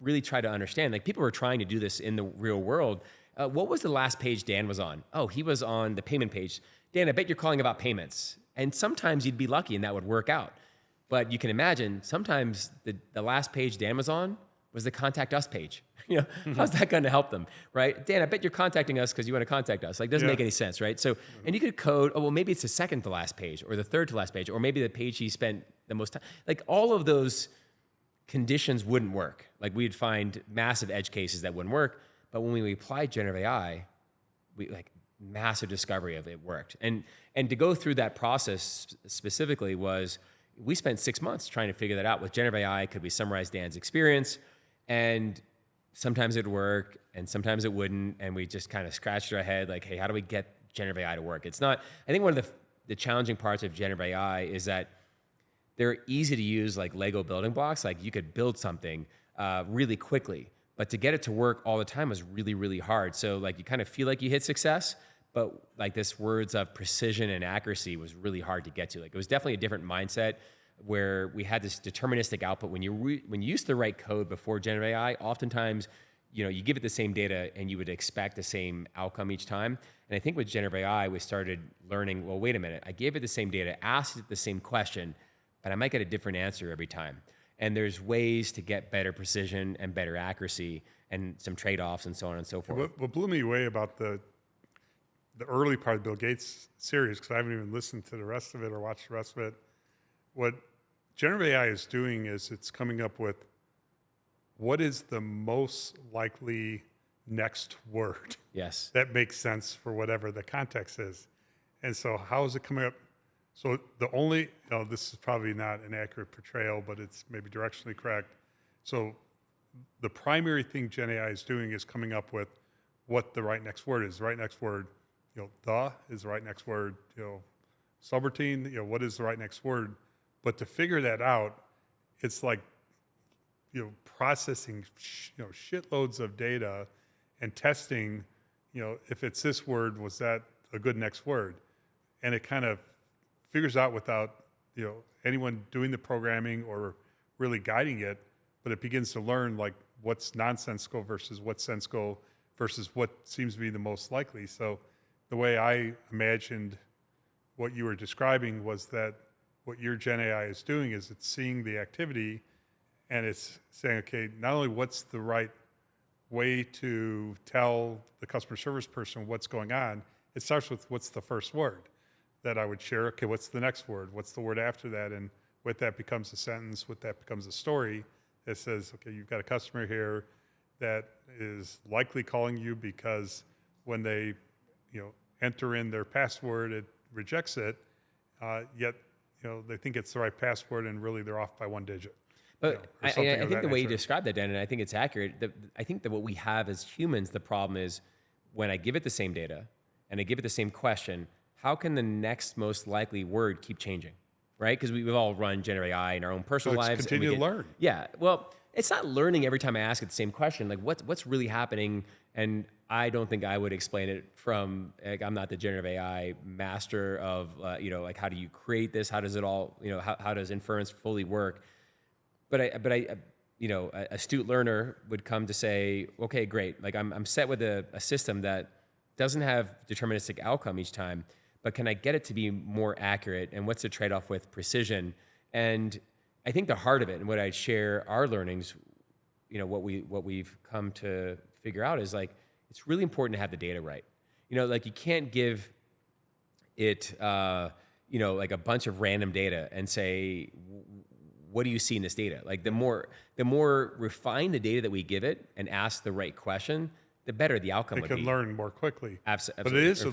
C: really try to understand. People were trying to do this in the real world, What was the last page Dan was on? Oh, he was on the payment page. Dan, I bet you're calling about payments. And sometimes you'd be lucky and that would work out. But you can imagine sometimes the last page Dan was on was the contact us page. How's that going to help them, right? Dan, I bet you're contacting us because you want to contact us. Like, doesn't make any sense, right? So, and you could code, oh, well, maybe it's the second to last page or the third to last page, or maybe the page he spent the most time. Like, all of those conditions wouldn't work. Like, we'd find massive edge cases that wouldn't work. But when we applied generative AI, we massive discovery of it worked. And to go through that process specifically was, we spent 6 months trying to figure that out. With generative AI, could we summarize Dan's experience? And sometimes it'd work and sometimes it wouldn't. And we just kind of scratched our head like, hey, how do we get generative AI to work? It's not, I think one of the challenging parts of generative AI is that they're easy to use like Lego building blocks. Like, you could build something really quickly, but to get it to work all the time was really, really hard. So like, you kind of feel like you hit success, but like this words of precision and accuracy was really hard to get to. Like, it was definitely a different mindset where we had this deterministic output. When you used to write code before generative AI, oftentimes, you give it the same data and you would expect the same outcome each time. And I think with generative AI, we started learning, well, wait a minute, I gave it the same data, asked it the same question, but I might get a different answer every time. And there's ways to get better precision and better accuracy and some trade-offs and so on and so forth.
B: What blew me away about the early part of Bill Gates' series, because I haven't even listened to the rest of it or watched the rest of it, what generative AI is doing is it's coming up with what is the most likely next word that makes sense for whatever the context is. And so how is it coming up? So the only, this is probably not an accurate portrayal, but it's maybe directionally correct. So the primary thing Gen AI is doing is coming up with what the right next word is. The right next word, the is the right next word, subroutine, what is the right next word? But to figure that out, it's like, processing, shitloads of data and testing, if it's this word, was that a good next word? And it kind of figures out without, anyone doing the programming or really guiding it, but it begins to learn like what's nonsensical versus what's sensical versus what seems to be the most likely. So the way I imagined what you were describing was that what your Gen AI is doing is it's seeing the activity and it's saying, okay, not only what's the right way to tell the customer service person what's going on, it starts with what's the first word that I would share. Okay, what's the next word? What's the word after that? And what that becomes a sentence, what that becomes a story that says, okay, you've got a customer here that is likely calling you because when they, enter in their password, it rejects it, yet, they think it's the right password and really they're off by one digit.
C: But I think the way you described that, Dan, and I think it's accurate, I think that what we have as humans, the problem is when I give it the same data and I give it the same question, how can the next most likely word keep changing, right? Because we've all run generative AI in our own personal lives.
B: Continue to learn.
C: Yeah, well, it's not learning every time I ask it the same question. Like, what's really happening? And I don't think I would explain it from, like, I'm not the generative AI master of, like, how do you create this? How does it all, how does inference fully work? But I astute learner would come to say, okay, great. Like, I'm set with a system that doesn't have deterministic outcome each time, but can I get it to be more accurate? And what's the trade-off with precision? And I think the heart of it, and what I'd share our learnings, what we've come to figure out is, like, it's really important to have the data right. Like, you can't give it, like a bunch of random data and say, what do you see in this data? Like, the more refined the data that we give it and ask the right question, the better the outcome would be.
B: It can learn more quickly.
C: Absolutely.
B: But it is,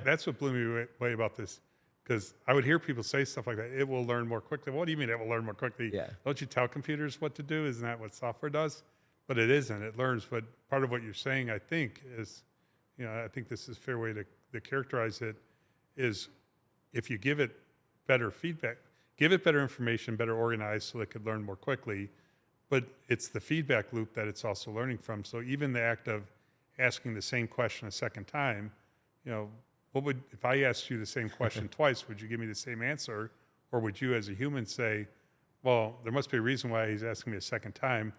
B: that's what blew me away about this. Because I would hear people say stuff like that. It will learn more quickly. What do you mean it will learn more quickly?
C: Yeah.
B: Don't you tell computers what to do? Isn't that what software does? But it isn't. It learns. But part of what you're saying, I think, is, I think this is a fair way to characterize it, is if you give it better feedback, give it better information, better organized so it could learn more quickly. But it's the feedback loop that it's also learning from. So even the act of asking the same question a second time, if I asked you the same question twice, would you give me the same answer? Or would you as a human say, well, there must be a reason why he's asking me a second time.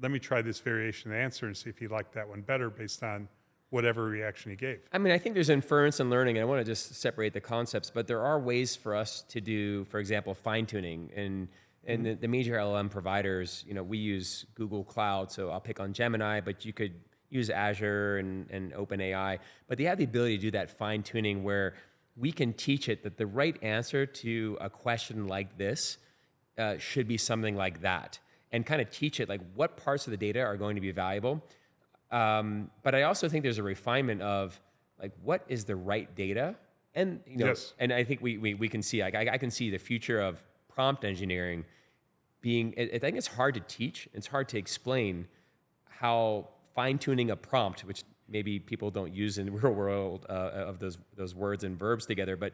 B: Let me try this variation of the answer and see if he liked that one better based on whatever reaction he gave.
C: I mean, I think there's inference and learning, and I want to just separate the concepts, but there are ways for us to do, for example, fine-tuning. And the major LLM providers, we use Google Cloud, so I'll pick on Gemini, but you could use Azure and OpenAI. But they have the ability to do that fine-tuning where we can teach it that the right answer to a question like this should be something like that, and kind of teach it like what parts of the data are going to be valuable. But I also think there's a refinement of like what is the right data, and
B: Yes.
C: and I think we can see like I can see the future of prompt engineering being. I think it's hard to teach. It's hard to explain how fine-tuning a prompt, which maybe people don't use in the real world of those words and verbs together, but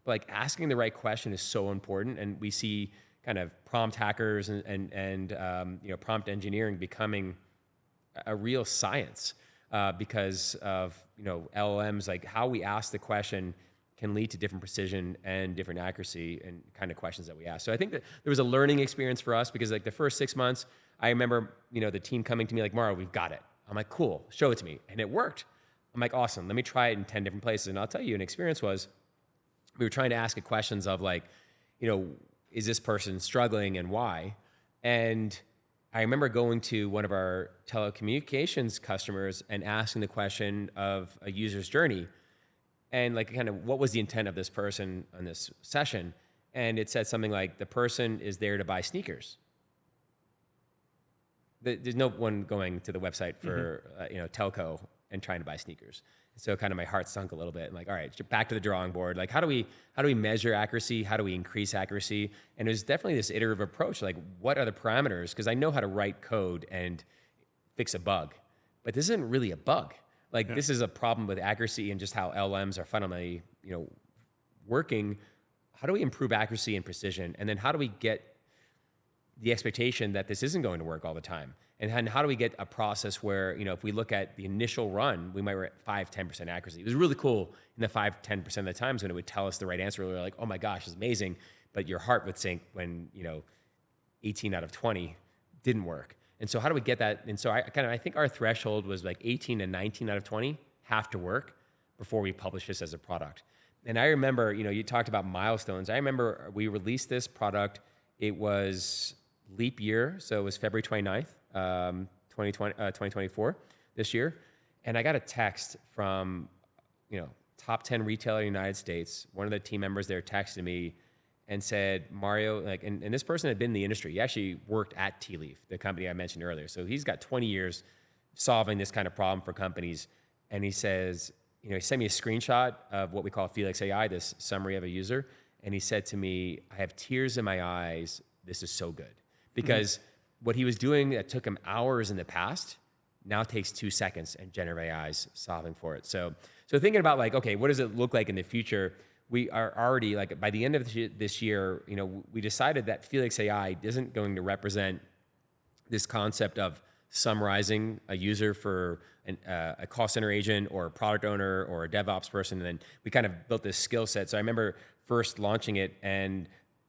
C: like asking the right question is so important, and we see kind of prompt hackers and prompt engineering becoming a real science because of LLMs. Like how we ask the question can lead to different precision and different accuracy and kind of questions that we ask. So I think that there was a learning experience for us because like the first 6 months, I remember the team coming to me like, Mario, we've got it. I'm like, cool, show it to me, and it worked. I'm like, awesome. Let me try it in 10 different places, and I'll tell you, an experience was we were trying to ask it questions of like, is this person struggling and why? And I remember going to one of our telecommunications customers and asking the question of a user's journey and like kind of what was the intent of this person on this session. And it said something like, the person is there to buy sneakers. There's no one going to the website for telco and trying to buy sneakers. So kind of my heart sunk a little bit. I'm like, all right, back to the drawing board. Like, how do we measure accuracy? How do we increase accuracy? And it was definitely this iterative approach. Like, what are the parameters? Because I know how to write code and fix a bug, but this isn't really a bug. Like, this is a problem with accuracy and just how LLMs are fundamentally, working. How do we improve accuracy and precision? And then how do we get the expectation that this isn't going to work all the time? And how do we get a process where, if we look at the initial run, we might be at 5-10% accuracy. It was really cool in the 5-10% of the times when it would tell us the right answer. We were like, oh my gosh, it's amazing. But your heart would sink when, 18 out of 20 didn't work. And so how do we get that? And so I think our threshold was like 18 and 19 out of 20 have to work before we publish this as a product. And I remember, you talked about milestones. I remember we released this product. It was leap year, so it was February 29th, 2024, this year. And I got a text from, top 10 retailer in the United States. One of the team members there texted me and said, Mario, like, and this person had been in the industry. He actually worked at T-Leaf, the company I mentioned earlier. So he's got 20 years solving this kind of problem for companies. And he says, he sent me a screenshot of what we call Felix AI, this summary of a user. And he said to me, I have tears in my eyes. This is so good. Because what he was doing that took him hours in the past now takes 2 seconds, and generative AI is solving for it. So thinking about like, okay, what does it look like in the future? We are already like by the end of this year, we decided that Felix AI isn't going to represent this concept of summarizing a user for a call center agent or a product owner or a DevOps person. And then we kind of built this skill set. So I remember first launching it, and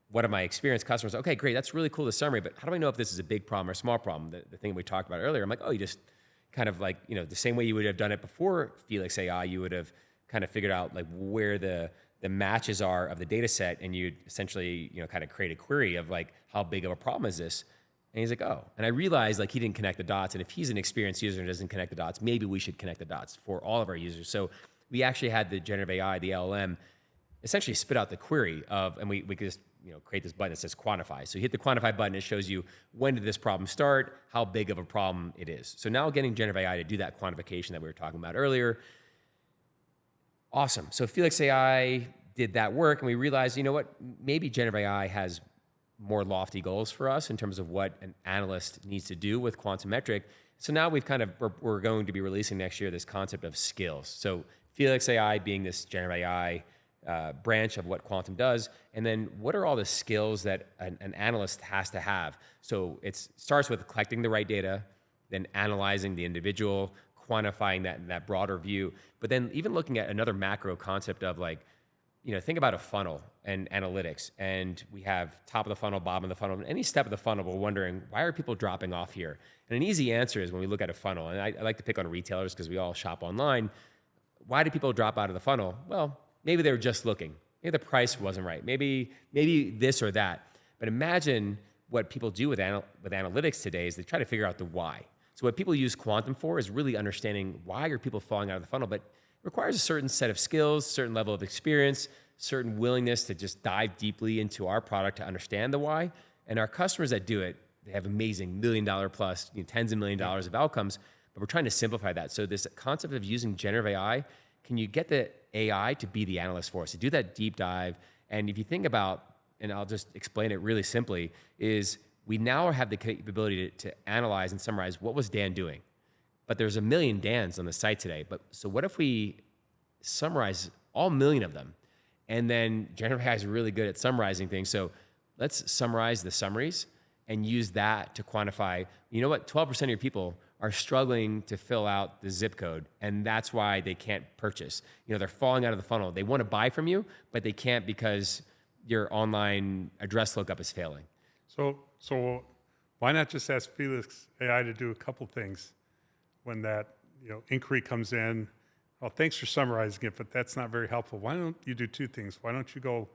C: one of my experienced customers, okay, great, that's really cool, the summary, but how do I know if this is a big problem or a small problem? The thing we talked about earlier, I'm like, oh, you just kind of like, the same way you would have done it before Felix AI, you would have kind of figured out like where the matches are of the data set, and you'd essentially, kind of create a query of like, how big of a problem is this? And he's like, oh. And I realized like he didn't connect the dots, and if he's an experienced user and doesn't connect the dots, maybe we should connect the dots for all of our users. So we actually had the generative AI, the LLM, essentially spit out the query of, and we could just create this button that says quantify. So you hit the quantify button, it shows you when did this problem start, how big of a problem it is. So now getting generative AI to do that quantification that we were talking about earlier, awesome. So Felix AI did that work, and we realized, maybe generative AI has more lofty goals for us in terms of what an analyst needs to do with quantum metric. So now we're going to be releasing next year this concept of skills. So Felix AI being this generative AI branch of what quantum does, and then what are all the skills that an analyst has to have? So it starts with collecting the right data, then analyzing the individual, quantifying that in that broader view, but then even looking at another macro concept of like, think about a funnel and analytics, and we have top of the funnel, bottom of the funnel, and any step of the funnel, we're wondering, why are people dropping off here? And an easy answer is when we look at a funnel, and I like to pick on retailers because we all shop online. Why do people drop out of the funnel? Well, maybe they were just looking. Maybe the price wasn't right. Maybe this or that. But imagine what people do with analytics today is they try to figure out the why. So what people use Quantum for is really understanding why are people falling out of the funnel, but it requires a certain set of skills, certain level of experience, certain willingness to just dive deeply into our product to understand the why. And our customers that do it, they have amazing $1 million plus, tens of $1 million of outcomes, but we're trying to simplify that. So this concept of using generative AI, can you get the AI to be the analyst for us, to do that deep dive? And if you think about, and I'll just explain it really simply, is we now have the capability to analyze and summarize what was Dan doing. But there's 1 million Dans on the site today. So what if we summarize all 1 million of them? And then generative AI is really good at summarizing things. So let's summarize the summaries and use that to quantify, 12% of your people are struggling to fill out the zip code, and that's why they can't purchase. They're falling out of the funnel. They want to buy from you, but they can't because your online address lookup is failing.
B: So why not just ask Felix AI to do a couple things when that inquiry comes in? Well, thanks for summarizing it, but that's not very helpful. Why don't you do two things? Why don't you go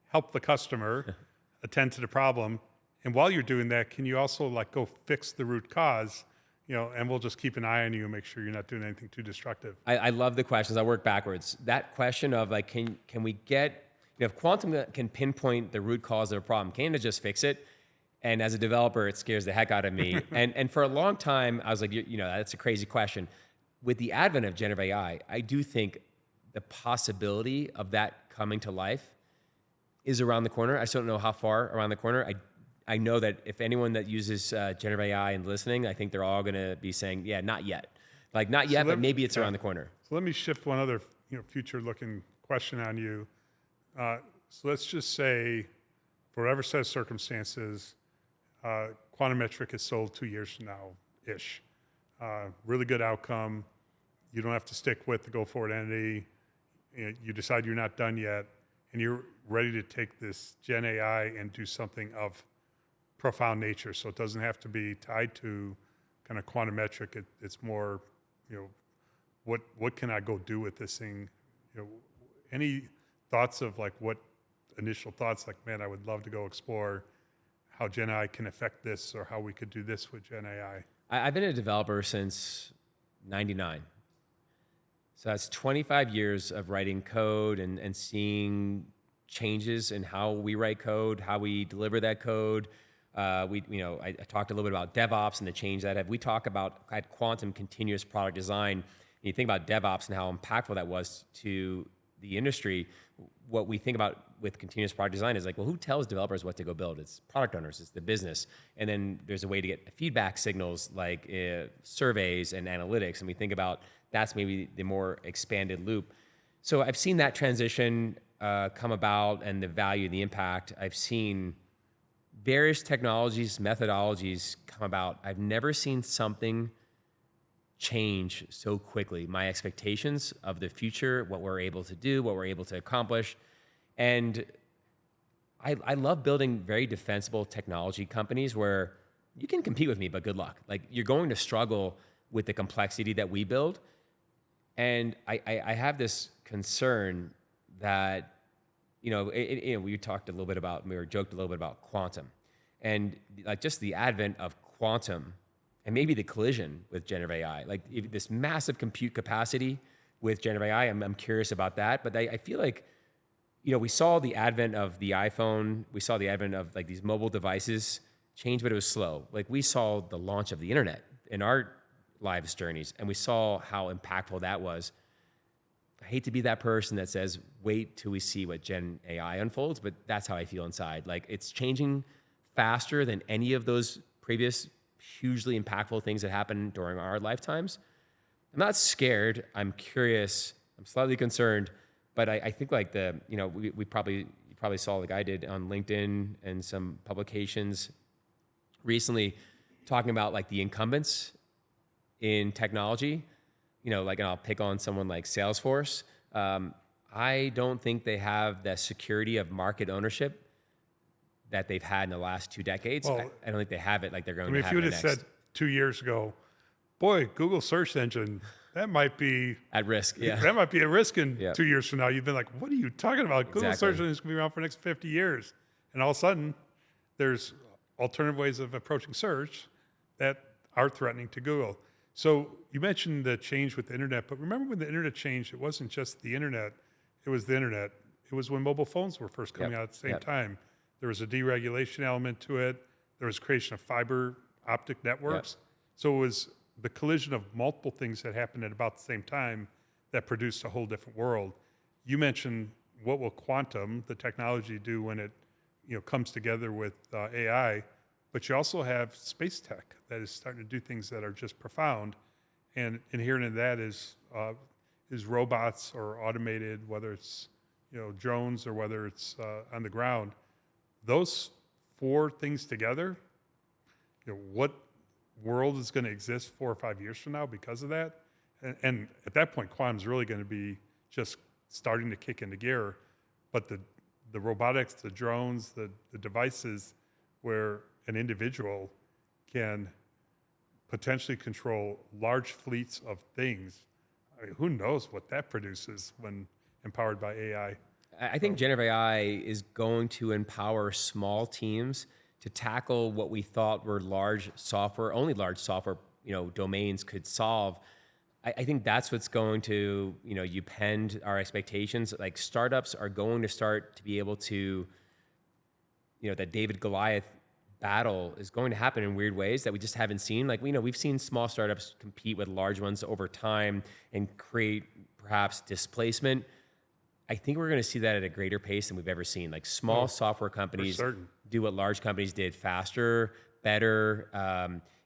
B: help the customer attend to the problem, and while you're doing that, can you also go fix the root cause? And we'll just keep an eye on you and make sure you're not doing anything too destructive.
C: I love the questions. I work backwards. That question of can we get, if Quantum can pinpoint the root cause of a problem, can it just fix it? And as a developer, it scares the heck out of me. and for a long time, I was like, that's a crazy question. With the advent of generative AI, I do think the possibility of that coming to life is around the corner. I still don't know how far around the corner. I know that if anyone that uses generative AI and listening, I think they're all going to be saying, yeah, not yet. Not yet, but maybe it's around the corner.
B: So let me shift one other future-looking question on you. So let's just say, for whatever set of circumstances, Quantum Metric is sold 2 years from now-ish. Really good outcome. You don't have to stick with the go-forward entity. You decide you're not done yet, and you're ready to take this Gen AI and do something of profound nature. So it doesn't have to be tied to kind of Quantum Metric. It's more, what can I go do with this thing? Any thoughts of what initial thoughts, man, I would love to go explore how Gen AI can affect this, or how we could do this with Gen AI?
C: I've been a developer since 99. So that's 25 years of writing code and seeing changes in how we write code, how we deliver that code. I talked a little bit about DevOps and the change that we talk about at Quantum continuous product design. And you think about DevOps and how impactful that was to the industry. What we think about with continuous product design is who tells developers what to go build? It's product owners, it's the business. And then there's a way to get feedback signals like surveys and analytics. And we think about that's maybe the more expanded loop. So I've seen that transition come about, and the value, the impact. I've seen various technologies, methodologies come about. I've never seen something change so quickly. My expectations of the future, what we're able to do, what we're able to accomplish. And I love building very defensible technology companies where you can compete with me, but good luck. You're going to struggle with the complexity that we build. And I have this concern that, we talked a little bit about, we joked a little bit about quantum, and just the advent of quantum, and maybe the collision with generative AI, this massive compute capacity with generative AI. I'm curious about that, but I feel we saw the advent of the iPhone, we saw the advent of these mobile devices change, but it was slow. We saw the launch of the internet in our lives journeys, and we saw how impactful that was. I hate to be that person that says, wait till we see what Gen AI unfolds, but that's how I feel inside. It's changing faster than any of those previous hugely impactful things that happened during our lifetimes. I'm not scared. I'm curious. I'm slightly concerned, but I think you probably saw I did on LinkedIn and some publications recently talking about the incumbents in technology, and I'll pick on someone like Salesforce. I don't think they have the security of market ownership that they've had in the last 2 decades.
B: Well,
C: I don't think they have it like they're going
B: I mean,
C: to
B: if
C: have
B: you
C: it
B: would have
C: next.
B: said 2 years ago, boy, Google search engine, that might be
C: At risk, yeah.
B: that might be a risk in
C: Yeah.
B: 2 years from now. You've been like, what are you talking about? Google
C: Exactly.
B: search engine is going to be around for the next 50 years. And all of a sudden, there's alternative ways of approaching search that are threatening to Google. So you mentioned the change with the internet, but remember when the internet changed, it wasn't just the internet, it was the internet. It was when mobile phones were first coming out at the same time. There was a deregulation element to it. There was creation of fiber optic networks. So it was the collision of multiple things that happened at about the same time that produced a whole different world. You mentioned what will quantum, the technology, do when it comes together with AI, but you also have space tech that is starting to do things that are just profound. And inherent in that is robots or automated, whether it's drones or whether it's on the ground. Those 4 things together, what world is going to exist 4 or 5 years from now because of that? And at that point, quantum's really going to be just starting to kick into gear. But the robotics, the drones, the devices where an individual can potentially control large fleets of things, I mean, who knows what that produces when empowered by AI.
C: I think generative AI is going to empower small teams to tackle what we thought were only large software, domains could solve. I think that's what's going to, upend our expectations. Like startups are going to start to be able to, that David Goliath battle is going to happen in weird ways that we just haven't seen. Like, we've seen small startups compete with large ones over time and create perhaps displacement. I think we're going to see that at a greater pace than we've ever seen. Like small software companies do what large companies did faster, better.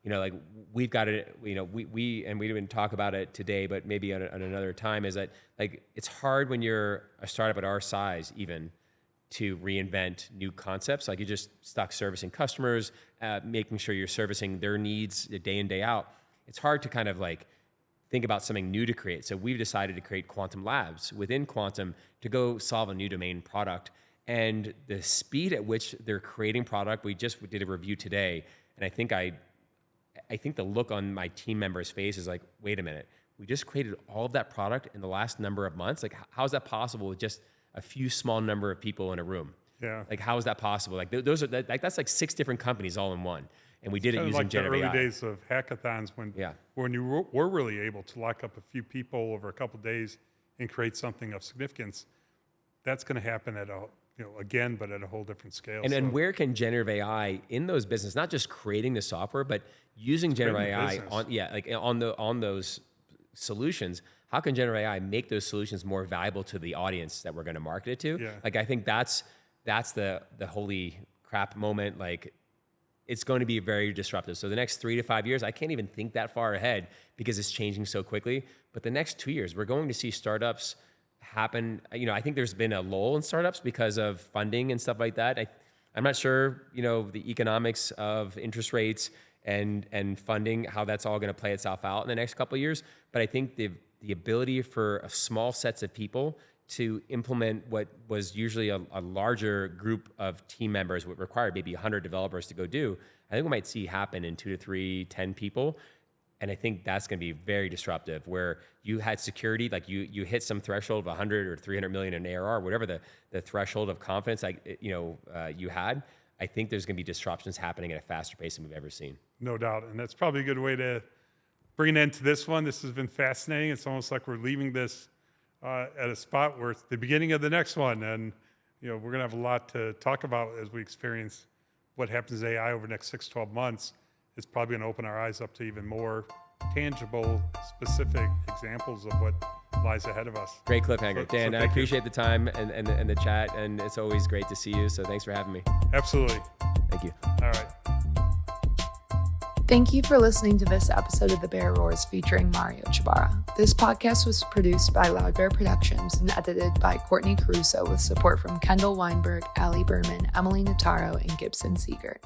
C: Like we've got it, we didn't talk about it today, but maybe on another time, is that like, it's hard when you're a startup at our size even to reinvent new concepts. Like you're just stuck servicing customers, making sure you're servicing their needs day in, day out. It's hard to kind of like think about something new to create. So we've decided to create Quantum Labs within Quantum to go solve a new domain product. And the speed at which they're creating product, we did a review today, and I think the look on my team members' face is like, wait a minute, we just created all of that product in the last number of months? Like, how is that possible with just a few small number of people in a room?
B: Yeah.
C: Like, how is that possible? Like, that's like 6 different companies all in one. And we did it using
B: like
C: generative AI.
B: the early days of hackathons when you were really able to lock up a few people over a couple of days and create something of significance. That's going to happen at again, but at a whole different scale.
C: And where can generative AI in those businesses, not just creating the software, but using generative AI on those solutions? How can generative AI make those solutions more valuable to the audience that we're going to market it to?
B: Yeah.
C: Like, I think that's the holy crap moment. Like, it's going to be very disruptive. So the next 3 to 5 years, I can't even think that far ahead because it's changing so quickly. But the next 2 years, we're going to see startups happen. I think there's been a lull in startups because of funding and stuff like that. I'm not sure, the economics of interest rates and funding, how that's all going to play itself out in the next couple of years. But I think the ability for a small sets of people to implement what was usually a larger group of team members would require maybe 100 developers to go do, I think we might see happen in 2 to 3, 10 people. And I think that's going to be very disruptive, where you had security, like you hit some threshold of 100 or 300 million in ARR, whatever the threshold of confidence you had. I think there's going to be disruptions happening at a faster pace than we've ever seen.
B: No doubt. And that's probably a good way to bring an end to this one. This has been fascinating. It's almost like we're leaving this at a spot where it's the beginning of the next one. And we're going to have a lot to talk about as we experience what happens to AI over the next 6, 12 months. It's probably going to open our eyes up to even more tangible, specific examples of what lies ahead of us.
C: Great cliffhanger. Dan, I appreciate the time and the chat, and it's always great to see you. So thanks for having me.
B: Absolutely.
C: Thank you.
B: All right.
A: Thank you for listening to this episode of The Bear Roars featuring Mario Ciabarra. This podcast was produced by Loud Bear Productions and edited by Courtney Caruso with support from Kendall Weinberg, Allie Berman, Emily Notaro, and Gibson Siegert.